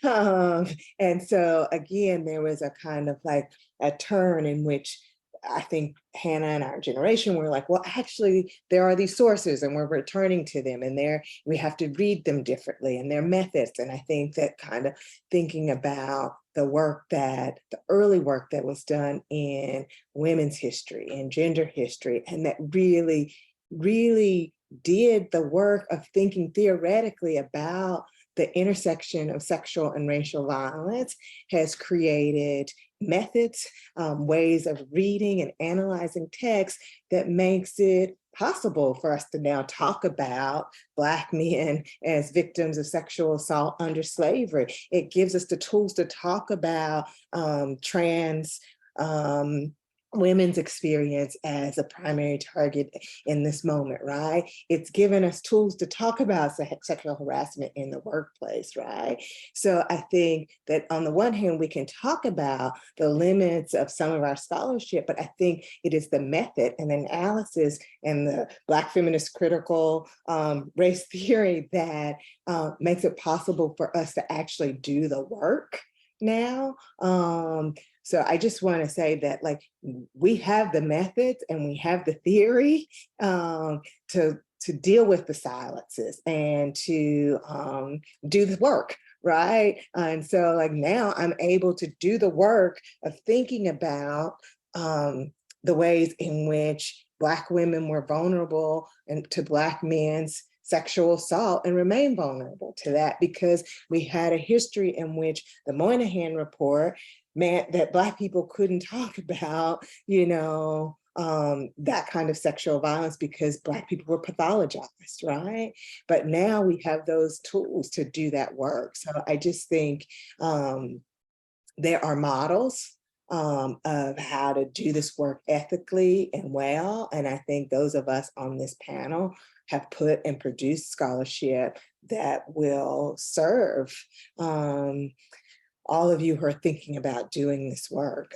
S4: And so again, there was a kind of like a turn in which I think Hannah and our generation were like, well, actually, there are these sources and we're returning to them, and we have to read them differently and their methods. And I think that kind of thinking about the early work that was done in women's history and gender history, and that really, really did the work of thinking theoretically about the intersection of sexual and racial violence has created methods, ways of reading and analyzing text that makes it possible for us to now talk about Black men as victims of sexual assault under slavery. It gives us the tools to talk about trans women's experience as a primary target in this moment, right? It's given us tools to talk about sexual harassment in the workplace, right? So I think that on the one hand, we can talk about the limits of some of our scholarship, but I think it is the method and analysis and the Black feminist critical race theory that makes it possible for us to actually do the work now. So I just want to say that, like, we have the methods and we have the theory to deal with the silences and to do the work, right? And so, like, now I'm able to do the work of thinking about the ways in which Black women were vulnerable and to Black men's sexual assault and remain vulnerable to that, because we had a history in which the Moynihan Report meant that Black people couldn't talk about, that kind of sexual violence because Black people were pathologized, right? But now we have those tools to do that work. So I just think there are models of how to do this work ethically and well. And I think those of us on this panel have put and produced scholarship that will serve all of you who are thinking about doing this work,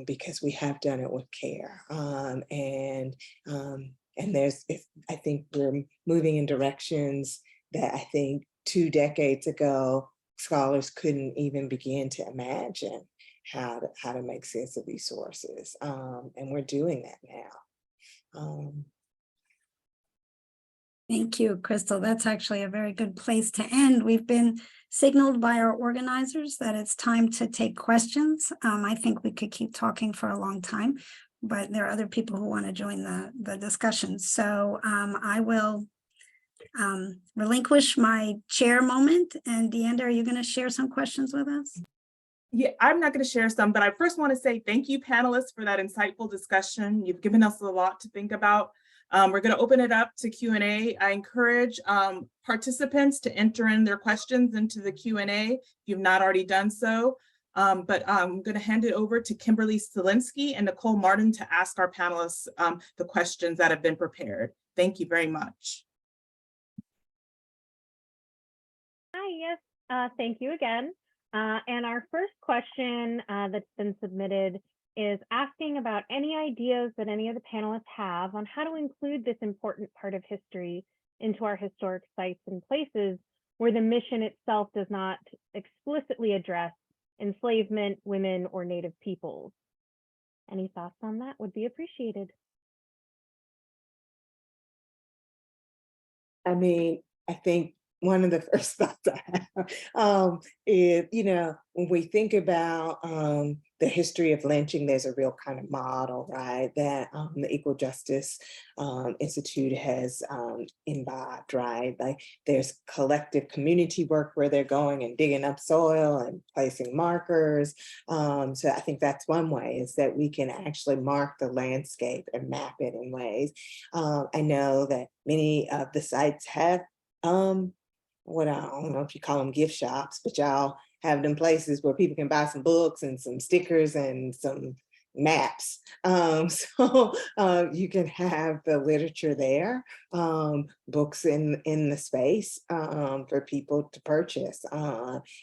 S4: because we have done it with care. And I think we're moving in directions that I think 2 decades ago, scholars couldn't even begin to imagine how to make sense of these sources. And we're doing that now.
S3: Thank you, Crystal. That's actually a very good place to end. We've been signaled by our organizers that it's time to take questions. I think we could keep talking for a long time, but there are other people who want to join the discussion. So I will relinquish my chair moment. And Deanda, are you going to share some questions with us?
S1: Yeah, I'm not going to share some, but I first want to say thank you, panelists, for that insightful discussion. You've given us a lot to think about. We're going to open it up to Q&A. I encourage participants to enter in their questions into the Q&A if you've not already done so. But I'm going to hand it over to Kimberly Stilinski and Nicole Martin to ask our panelists the questions that have been prepared. Thank you very much.
S8: Hi, yes, thank you again. And our first question that's been submitted is asking about any ideas that any of the panelists have on how to include this important part of history into our historic sites and places where the mission itself does not explicitly address enslavement, women, or Native peoples. Any thoughts on that would be appreciated.
S4: I mean, I think one of the first thoughts I have is, when we think about the history of lynching, there's a real kind of model, right, that the Equal Justice Institute has imbibed, right? Like, there's collective community work where they're going and digging up soil and placing markers. So I think that's one way, is that we can actually mark the landscape and map it in ways. I know that many of the sites have I don't know if you call them gift shops, but y'all have them places where people can buy some books and some stickers and some maps. So you can have the literature there, books in the space for people to purchase.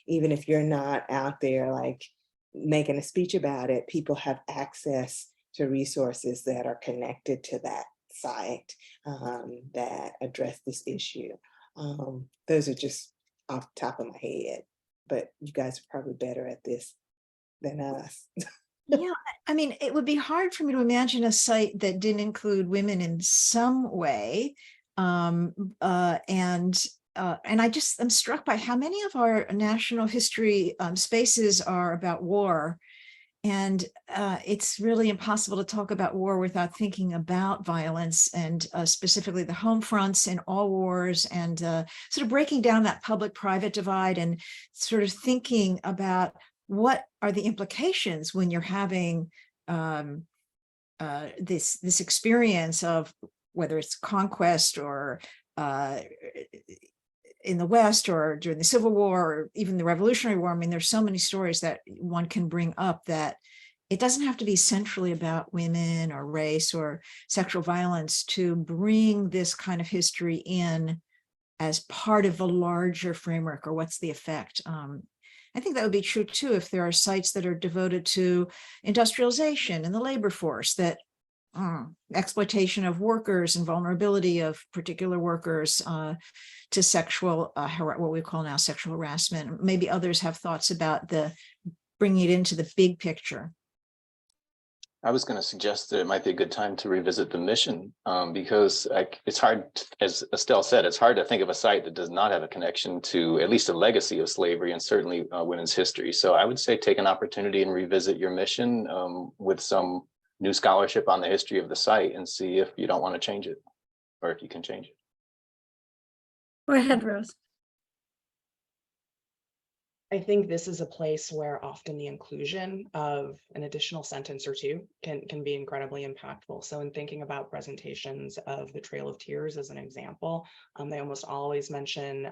S4: Even if you're not out there like making a speech about it, people have access to resources that are connected to that site that address this issue. Those are just off the top of my head, but you guys are probably better at this than us.
S5: Yeah, I mean, it would be hard for me to imagine a site that didn't include women in some way. And I'm struck by how many of our national history spaces are about war And it's really impossible to talk about war without thinking about violence, and specifically the home fronts in all wars, and sort of breaking down that public-private divide, and sort of thinking about what are the implications when you're having this experience of whether it's conquest or in the West or during the Civil War or even the Revolutionary War. I mean, there's so many stories that one can bring up that it doesn't have to be centrally about women or race or sexual violence to bring this kind of history in as part of the larger framework, or what's the effect. I think that would be true too if there are sites that are devoted to industrialization and the labor force, that exploitation of workers and vulnerability of particular workers to sexual, what we call now sexual harassment. Maybe others have thoughts about bringing it into the big picture.
S7: I was going to suggest that it might be a good time to revisit the mission, because it's hard, as Estelle said, it's hard to think of a site that does not have a connection to at least a legacy of slavery and certainly women's history. So I would say take an opportunity and revisit your mission with some new scholarship on the history of the site, and see if you don't want to change it, or if you can change it.
S3: Go ahead, Rose.
S6: I think this is a place where often the inclusion of an additional sentence or two can be incredibly impactful. So in thinking about presentations of the Trail of Tears as an example, they almost always mention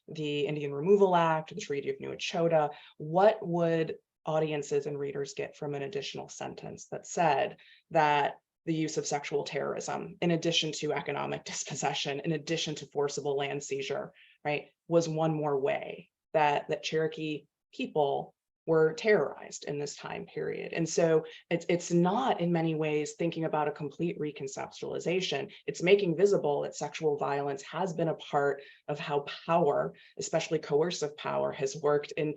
S6: the Indian Removal Act, the Treaty of New Echota. What would audiences and readers get from an additional sentence that said that the use of sexual terrorism, in addition to economic dispossession, in addition to forcible land seizure, right, was one more way that Cherokee people were terrorized in this time period? And so it's not in many ways thinking about a complete reconceptualization. It's making visible that sexual violence has been a part of how power, especially coercive power, has worked in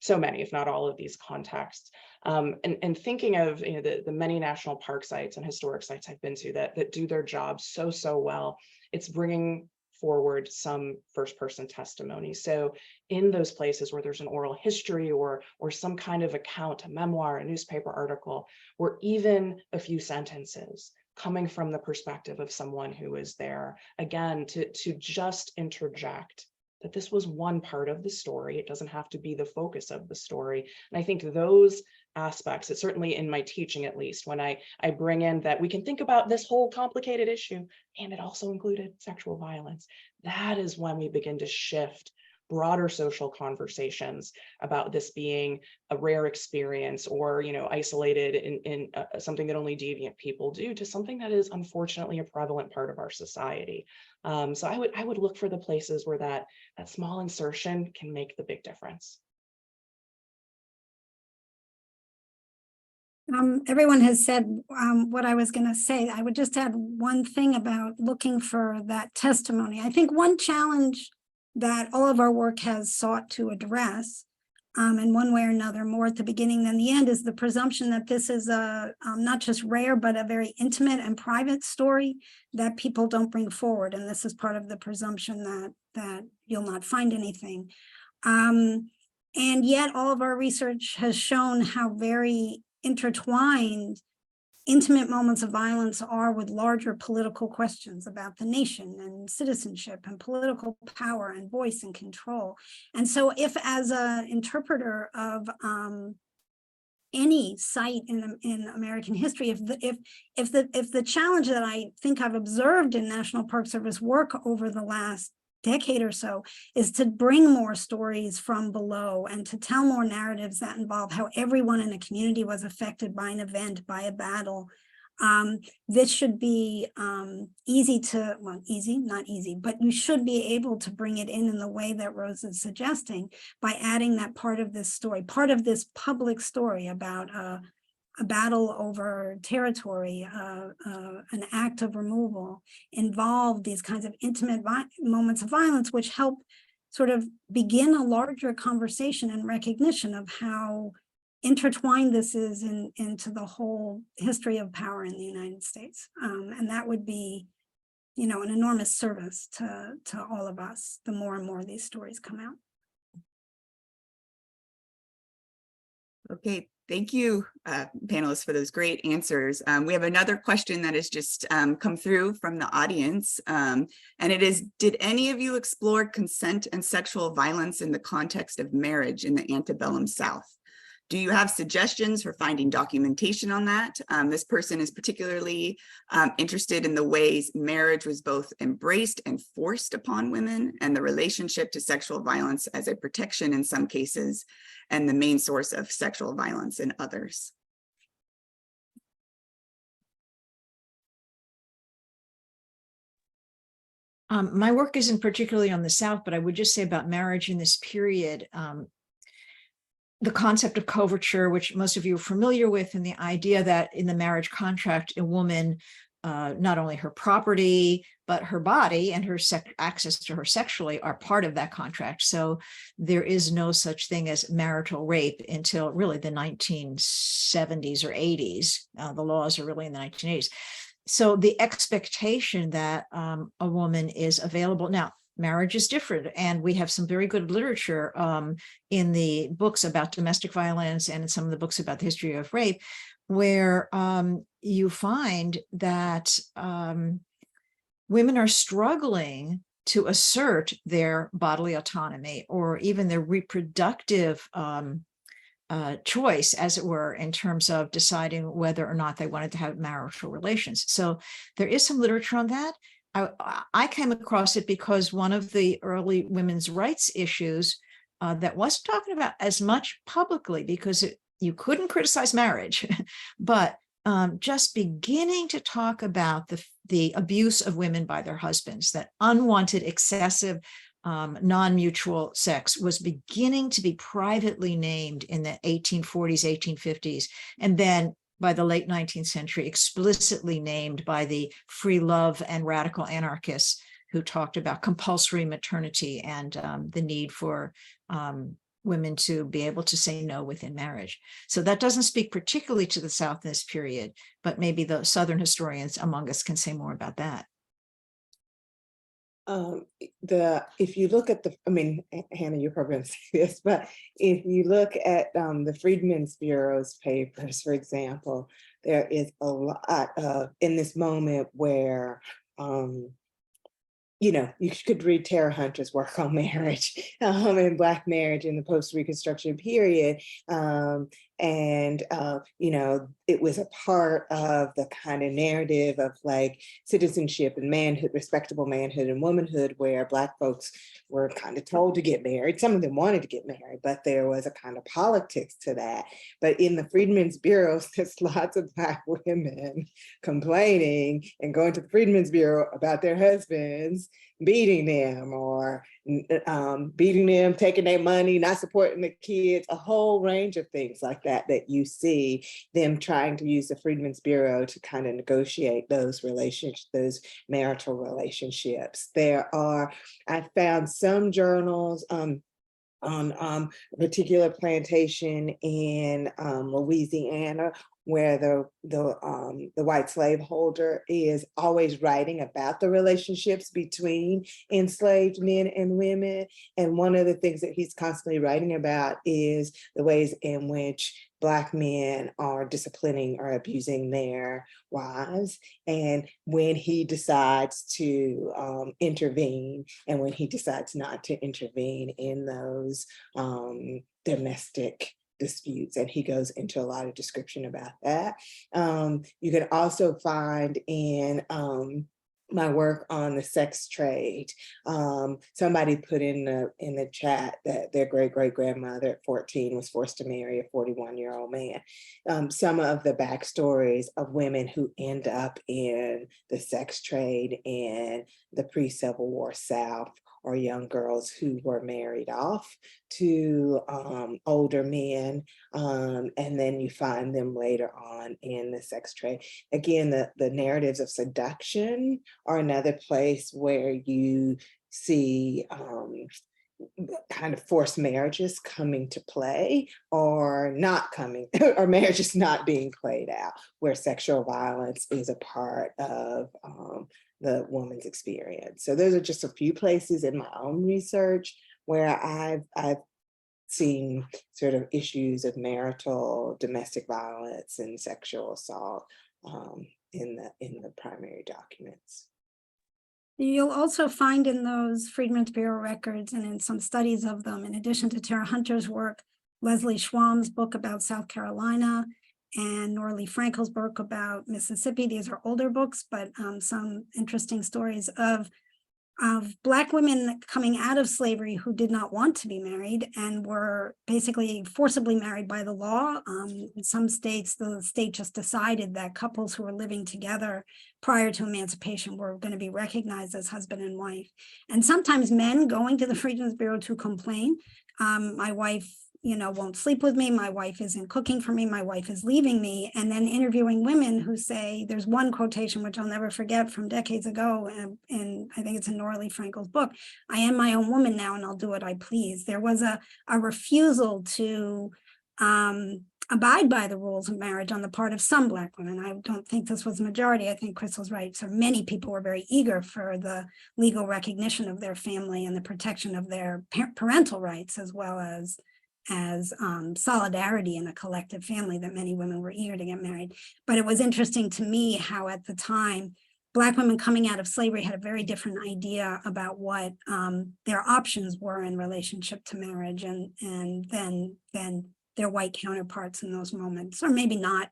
S6: so many, if not all, of these contexts. And thinking of the many national park sites and historic sites I've been to that do their job so well, it's bringing forward some first-person testimony. So in those places where there's an oral history or some kind of account, a memoir, a newspaper article, or even a few sentences coming from the perspective of someone who is there, again, to just interject that this was one part of the story. It doesn't have to be the focus of the story. And I think those aspects, it's certainly in my teaching, at least, when I bring in that we can think about this whole complicated issue, and it also included sexual violence. That is when we begin to shift broader social conversations about this being a rare experience, or isolated in something that only deviant people do, to something that is unfortunately a prevalent part of our society. So I would look for the places where that small insertion can make the big difference.
S3: Everyone has said what I was going to say. I would just add one thing about looking for that testimony. I think one challenge that all of our work has sought to address, in one way or another, more at the beginning than the end, is the presumption that this is a not just rare, but a very intimate and private story that people don't bring forward. And this is part of the presumption that you'll not find anything. And yet all of our research has shown how very intertwined intimate moments of violence are with larger political questions about the nation and citizenship and political power and voice and control. And so if, as an interpreter of any site in American history, if the challenge that I think I've observed in National Park Service work over the last decade or so is to bring more stories from below and to tell more narratives that involve how everyone in a community was affected by an event, by a battle. This should be easy to, well, easy, not easy, but you should be able to bring it in the way that Rose is suggesting, by adding that part of this story, part of this public story about a battle over territory, an act of removal, involve these kinds of intimate moments of violence, which help sort of begin a larger conversation and recognition of how intertwined this is into the whole history of power in the United States. And that would be, an enormous service to all of us, the more and more these stories come out.
S9: Okay, Thank you, panelists, for those great answers. We have another question that has just come through from the audience, and it is, did any of you explore consent and sexual violence in the context of marriage in the antebellum South? Do you have suggestions for finding documentation on that? This person is particularly interested in the ways marriage was both embraced and forced upon women, and the relationship to sexual violence as a protection in some cases, and the main source of sexual violence in others.
S5: My work isn't particularly on the South, but I would just say about marriage in this period, the concept of coverture, which most of you are familiar with, and the idea that in the marriage contract, a woman, not only her property, but her body and her access to her sexually are part of that contract. So there is no such thing as marital rape until really the 1970s or 80s. The laws are really in the 1980s. So the expectation that a woman is available now, marriage is different, and we have some very good literature in the books about domestic violence and in some of the books about the history of rape, where you find that women are struggling to assert their bodily autonomy or even their reproductive choice, as it were, in terms of deciding whether or not they wanted to have marital relations. So there is some literature on that. I came across it because one of the early women's rights issues that wasn't talking about as much publicly, because you couldn't criticize marriage, but just beginning to talk about the abuse of women by their husbands, that unwanted, excessive, non-mutual sex was beginning to be privately named in the 1840s, 1850s, and then by the late 19th century, explicitly named by the free love and radical anarchists who talked about compulsory maternity and the need for women to be able to say no within marriage. So that doesn't speak particularly to the South in this period, but maybe the Southern historians among us can say more about that.
S4: If you look at Hannah, you're probably going to say this, but if you look at the Freedmen's Bureau's papers, for example, there is a lot of, in this moment where, you could read Tara Hunter's work on marriage and Black marriage in the post-Reconstruction period. It was a part of the kind of narrative of like citizenship and manhood, respectable manhood and womanhood, where Black folks were kind of told to get married. Some of them wanted to get married, but there was a kind of politics to that. But in the Freedmen's Bureau, there's lots of Black women complaining and going to the Freedmen's Bureau about their husbands beating them or beating them, taking their money, not supporting the kids, a whole range of things like that you see them trying to use the Freedmen's Bureau to kind of negotiate those relationships, those marital relationships. I found some journals on a particular plantation in Louisiana, where the white slaveholder is always writing about the relationships between enslaved men and women. And one of the things that he's constantly writing about is the ways in which Black men are disciplining or abusing their wives, and when he decides to intervene and when he decides not to intervene in those domestic disputes. And he goes into a lot of description about that. You can also find in my work on the sex trade. Somebody put in the chat that their great-great-grandmother at 14 was forced to marry a 41-year-old man. Some of the backstories of women who end up in the sex trade in the pre-Civil War South, or young girls who were married off to older men, and then you find them later on in the sex trade. Again, the narratives of seduction are another place where you see kind of forced marriages coming to play, or not coming, or marriages not being played out, where sexual violence is a part of the woman's experience. So those are just a few places in my own research where I've seeing sort of issues of marital, domestic violence and sexual assault in the primary documents.
S3: You'll also find in those Freedmen's Bureau records and in some studies of them, in addition to Tara Hunter's work, Leslie Schwam's book about South Carolina and Norley Frankel's book about Mississippi. These are older books, but some interesting stories of Black women coming out of slavery who did not want to be married and were basically forcibly married by the law. In some states, the state just decided that couples who were living together prior to emancipation were going to be recognized as husband and wife. And sometimes men going to the Freedmen's Bureau to complain, my wife won't sleep with me. My wife isn't cooking for me. My wife is leaving me. And then interviewing women who say, there's one quotation, which I'll never forget from decades ago. And I think it's in Norley Frankel's book. I am my own woman now and I'll do what I please. There was a refusal to abide by the rules of marriage on the part of some Black women. I don't think this was the majority. I think Crystal's right. So many people were very eager for the legal recognition of their family and the protection of their parental rights, as well as solidarity in a collective family, that many women were eager to get married. But it was interesting to me how at the time, Black women coming out of slavery had a very different idea about what their options were in relationship to marriage and then their white counterparts in those moments, or maybe not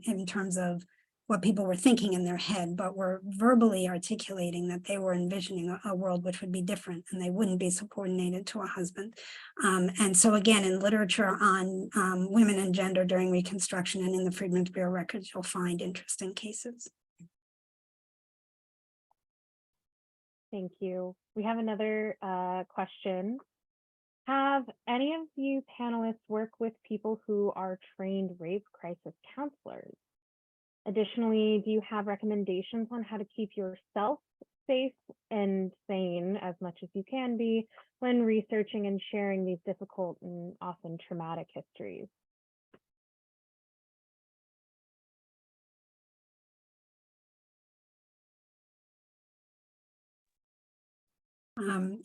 S3: in terms of what people were thinking in their head, but were verbally articulating that they were envisioning a world which would be different and they wouldn't be subordinated to a husband. And so again, in literature on women and gender during Reconstruction and in the Freedmen's Bureau records, you'll find interesting cases.
S8: Thank you. We have another question. Have any of you panelists worked with people who are trained rape crisis counselors? Additionally, do you have recommendations on how to keep yourself safe and sane as much as you can be when researching and sharing these difficult and often traumatic histories?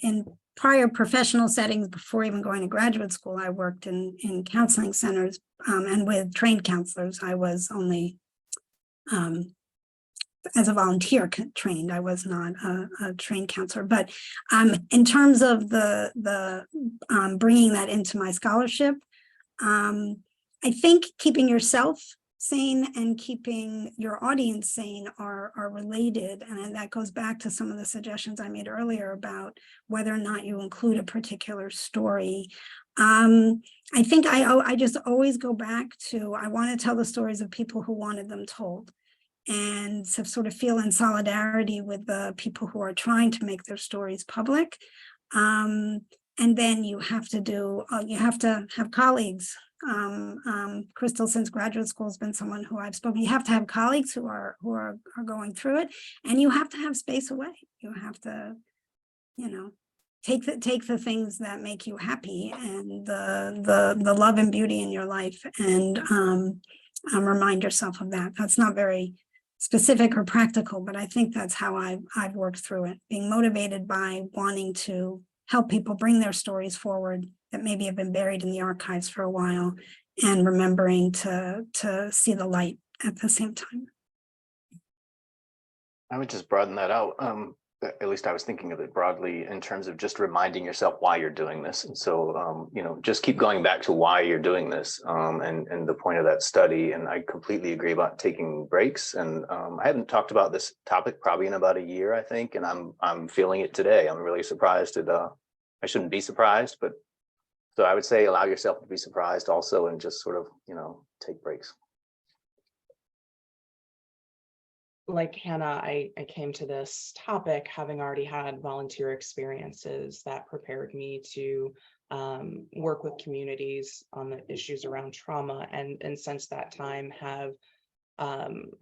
S3: In prior professional settings, before even going to graduate school, I worked in counseling centers and with trained counselors. I was only as a volunteer trained. I was not a trained counselor, but in terms of the bringing that into my scholarship, I think keeping yourself sane and keeping your audience sane are related. And that goes back to some of the suggestions I made earlier about whether or not you include a particular story. I think I just always go back to, I want to tell the stories of people who wanted them told, and to sort of feel in solidarity with the people who are trying to make their stories public. And then you have to have colleagues. Crystal, since graduate school, has been someone who I've spoken. You have to have colleagues who are going through it, and you have to have space away. You have to, take the things that make you happy and the love and beauty in your life, and remind yourself of that. That's not very specific or practical, but I think that's how I've worked through it, being motivated by wanting to help people bring their stories forward that maybe have been buried in the archives for a while, and remembering to see the light at the same time.
S7: I would just broaden that out. At least I was thinking of it broadly in terms of just reminding yourself why you're doing this. And so, just keep going back to why you're doing this and the point of that study. And I completely agree about taking breaks. And I haven't talked about this topic probably in about a year, I think, and I'm feeling it today. I'm really surprised at, I shouldn't be surprised, but so I would say allow yourself to be surprised also, and just sort of, take breaks.
S6: Like Hannah, I came to this topic having already had volunteer experiences that prepared me to work with communities on the issues around trauma, and since that time have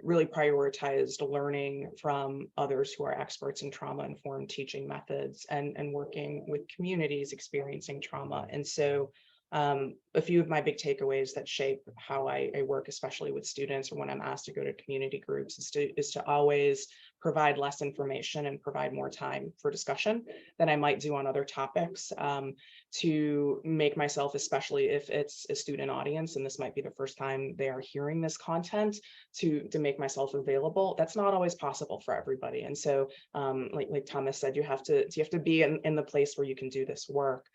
S6: really prioritized learning from others who are experts in trauma-informed teaching methods and working with communities experiencing trauma. And so a few of my big takeaways that shape how I work, especially with students or when I'm asked to go to community groups, is to always provide less information and provide more time for discussion than I might do on other topics, to make myself, especially if it's a student audience and this might be the first time they are hearing this content, to make myself available. That's not always possible for everybody. And so like Thomas said, you have to be in the place where you can do this work.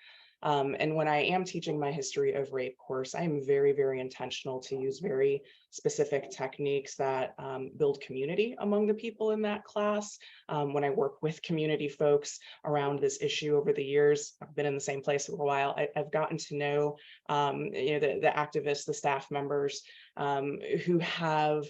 S6: And when I am teaching my history of rape course, I am very, very intentional to use very specific techniques that build community among the people in that class. When I work with community folks around this issue over the years, I've been in the same place for a while. I've gotten to know, the activists, the staff members who have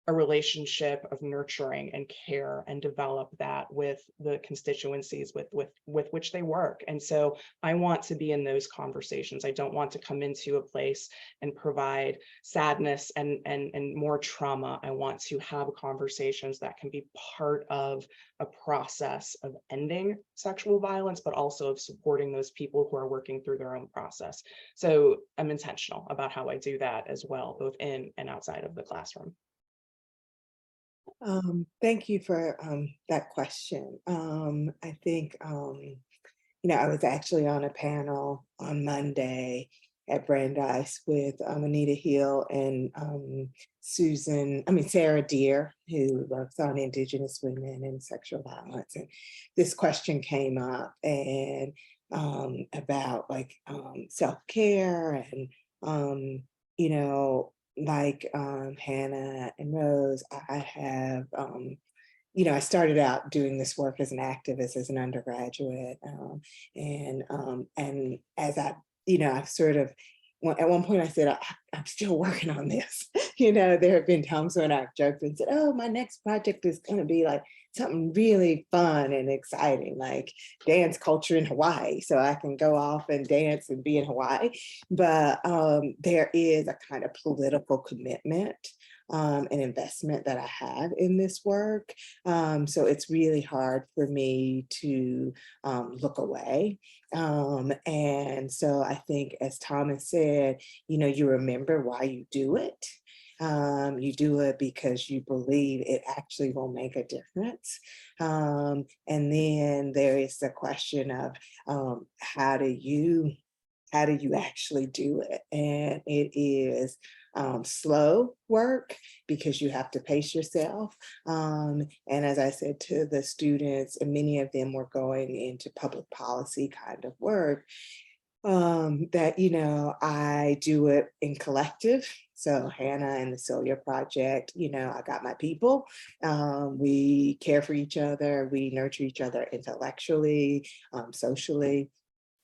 S6: a relationship of nurturing and care and develop that with the constituencies with which they work. And so I want to be in those conversations. I don't want to come into a place and provide sadness and more trauma. I want to have conversations that can be part of a process of ending sexual violence, but also of supporting those people who are working through their own process. So I'm intentional about how I do that as well, both in and outside of the classroom.
S4: Thank you for that question. I think, I was actually on a panel on Monday at Brandeis with Anita Hill and Sarah Deer, who works on Indigenous women and sexual violence. And this question came up and about like self-care and, like Hannah and Rose, I have, I started out doing this work as an activist, as an undergraduate. And as I've sort of, at one point I said, I'm still working on this. There have been times when I've joked and said, oh, my next project is going to be like something really fun and exciting, like dance culture in Hawaii. So I can go off and dance and be in Hawaii. But there is a kind of political commitment and investment that I have in this work. So it's really hard for me to look away. And so I think, as Thomas said, you remember why you do it. You do it because you believe it actually will make a difference. And then there is the question of how do you actually do it? And it is slow work because you have to pace yourself. And as I said to the students, and many of them were going into public policy kind of work, that, I do it in collective. So Hannah and the Celia Project, I got my people. We care for each other. We nurture each other intellectually, socially.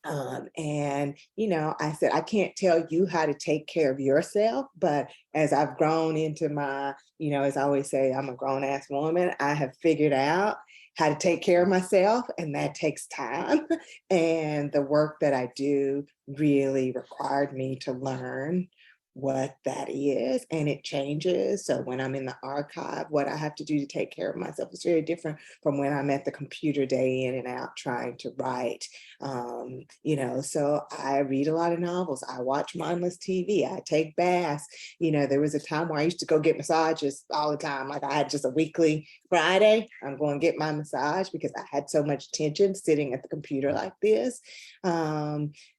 S4: And, I said, I can't tell you how to take care of yourself, but as I've grown into my, as I always say, I'm a grown ass woman, I have figured out how to take care of myself, and that takes time. And the work that I do really required me to learn what that is, and it changes. So when I'm in the archive, what I have to do to take care of myself is very different from when I'm at the computer day in and out trying to write. So I read a lot of novels, I watch mindless TV, I take baths. There was a time where I used to go get massages all the time. Like I had just a weekly Friday, I'm going to get my massage because I had so much tension sitting at the computer like this.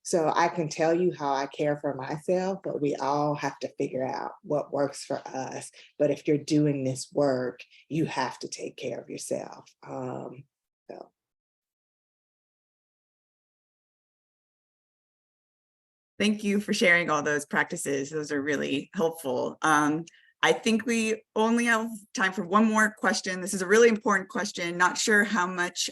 S4: So I can tell you how I care for myself, but we all have to figure out what works for us. But if you're doing this work, you have to take care of yourself.
S9: Thank you for sharing all those practices. Those are really helpful. I think we only have time for one more question. This is a really important question. Not sure how much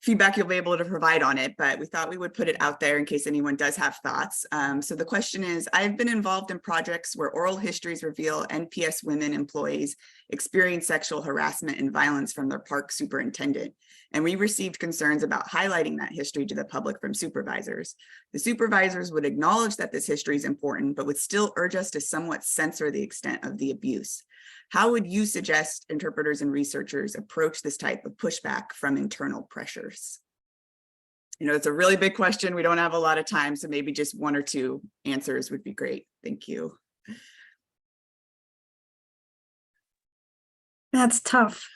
S9: feedback you'll be able to provide on it, but we thought we would put it out there in case anyone does have thoughts. So the question is, I've been involved in projects where oral histories reveal NPS women employees experience sexual harassment and violence from their park superintendent. And we received concerns about highlighting that history to the public from supervisors. The supervisors would acknowledge that this history is important, but would still urge us to somewhat censor the extent of the abuse. How would you suggest interpreters and researchers approach this type of pushback from internal pressures? It's a really big question. We don't have a lot of time, so maybe just one or two answers would be great. Thank you.
S3: That's tough.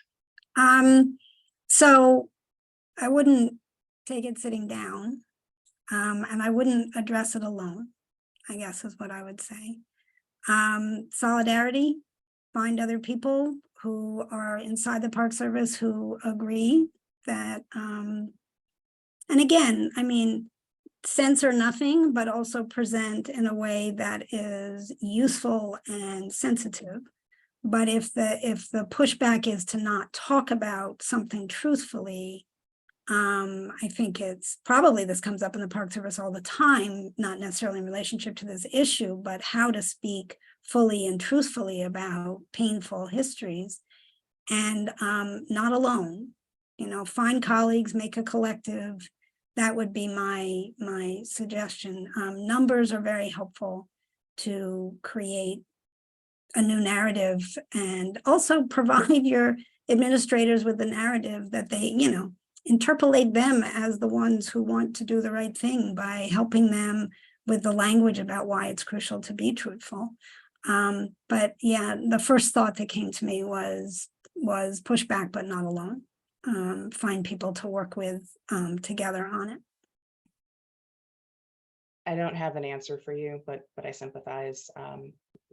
S3: So I wouldn't take it sitting down, and I wouldn't address it alone, I guess is what I would say. Solidarity, find other people who are inside the Park Service who agree that, and again, I mean, censor nothing, but also present in a way that is useful and sensitive. But if the pushback is to not talk about something truthfully, I think it's probably, this comes up in the Park Service all the time, not necessarily in relationship to this issue, but how to speak fully and truthfully about painful histories, and not alone. You know, find colleagues, make a collective. That would be my suggestion. Numbers are very helpful to create a new narrative, and also provide your administrators with the narrative that they, you know, interpolate them as the ones who want to do the right thing by helping them with the language about why it's crucial to be truthful. But yeah, the first thought that came to me was push back, but not alone. Find people to work with together on it.
S6: I don't have an answer for you, but I sympathize.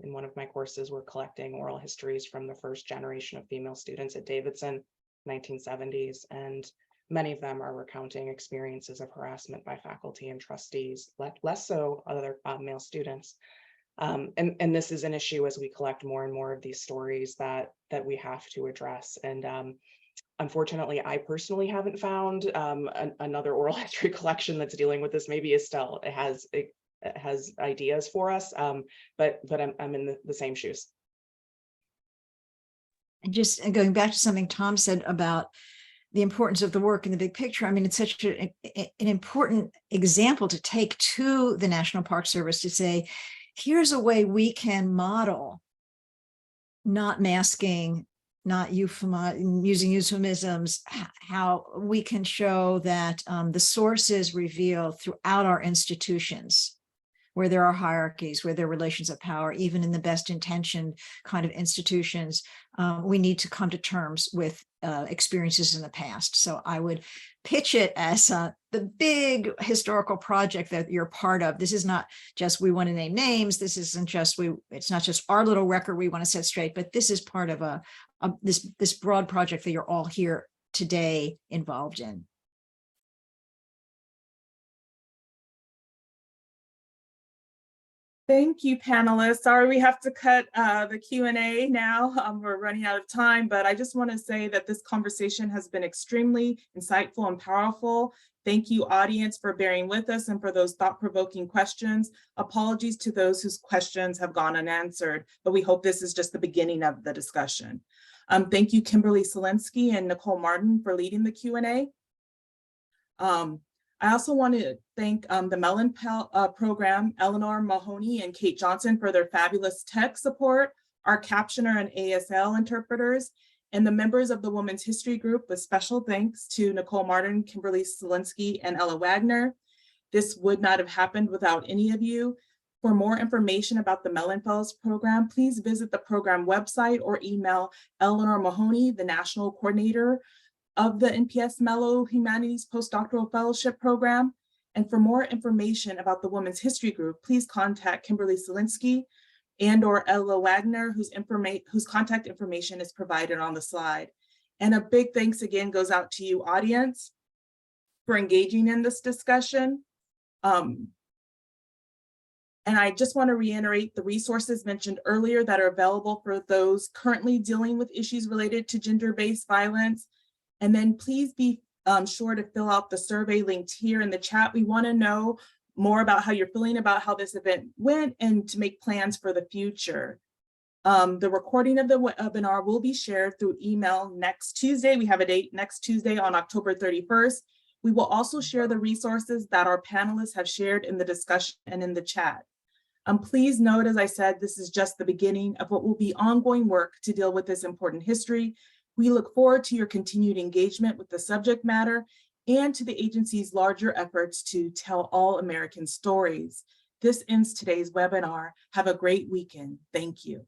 S6: In one of my courses, we're collecting oral histories from the first generation of female students at Davidson, 1970s, and many of them are recounting experiences of harassment by faculty and trustees, less so other male students. And this is an issue as we collect more and more of these stories that we have to address. And unfortunately, I personally haven't found another oral history collection that's dealing with this. Maybe Estelle has ideas for us, but I'm in the same shoes.
S5: And just going back to something Tom said about the importance of the work in the big picture. I mean, it's such an important example to take to the National Park Service to say, here's a way we can model not masking, not using euphemisms, how we can show that the sources reveal throughout our institutions, where there are hierarchies, where there are relations of power, even in the best intentioned kind of institutions, we need to come to terms with experiences in the past. So I would pitch it as the big historical project that you're part of. This is not just we want to name names. This isn't just it's not just our little record we want to set straight, but this is part of this broad project that you're all here today involved in.
S1: Thank you, panelists. Sorry, we have to cut the Q&A now. We're running out of time, but I just want to say that this conversation has been extremely insightful and powerful. Thank you, audience, for bearing with us and for those thought-provoking questions. Apologies to those whose questions have gone unanswered, but we hope this is just the beginning of the discussion. Thank you, Kimberly Solinsky and Nicole Martin, for leading the Q&A. I also want to thank the Mellon program, Eleanor Mahoney and Kate Johnson, for their fabulous tech support, our captioner and ASL interpreters, and the members of the Women's History Group, with special thanks to Nicole Martin, Kimberly Solinsky, and Ella Wagner. This would not have happened without any of you. For more information about the Mellon Fellows program, please visit the program website or email Eleanor Mahoney, the National Coordinator of the NPS Mello Humanities Postdoctoral Fellowship Program. And for more information about the Women's History Group, please contact Kimberly Solinsky and/or Ella Wagner, whose contact information is provided on the slide. And a big thanks again goes out to you, audience, for engaging in this discussion. And I just want to reiterate the resources mentioned earlier that are available for those currently dealing with issues related to gender-based violence. And then please be sure to fill out the survey linked here in the chat. We want to know more about how you're feeling about how this event went and to make plans for the future. The recording of the webinar will be shared through email next Tuesday. We have a date next Tuesday on October 31st. We will also share the resources that our panelists have shared in the discussion and in the chat. Please note, as I said, this is just the beginning of what will be ongoing work to deal with this important history. We look forward to your continued engagement with the subject matter and to the agency's larger efforts to tell all American stories. This ends today's webinar. Have a great weekend. Thank you.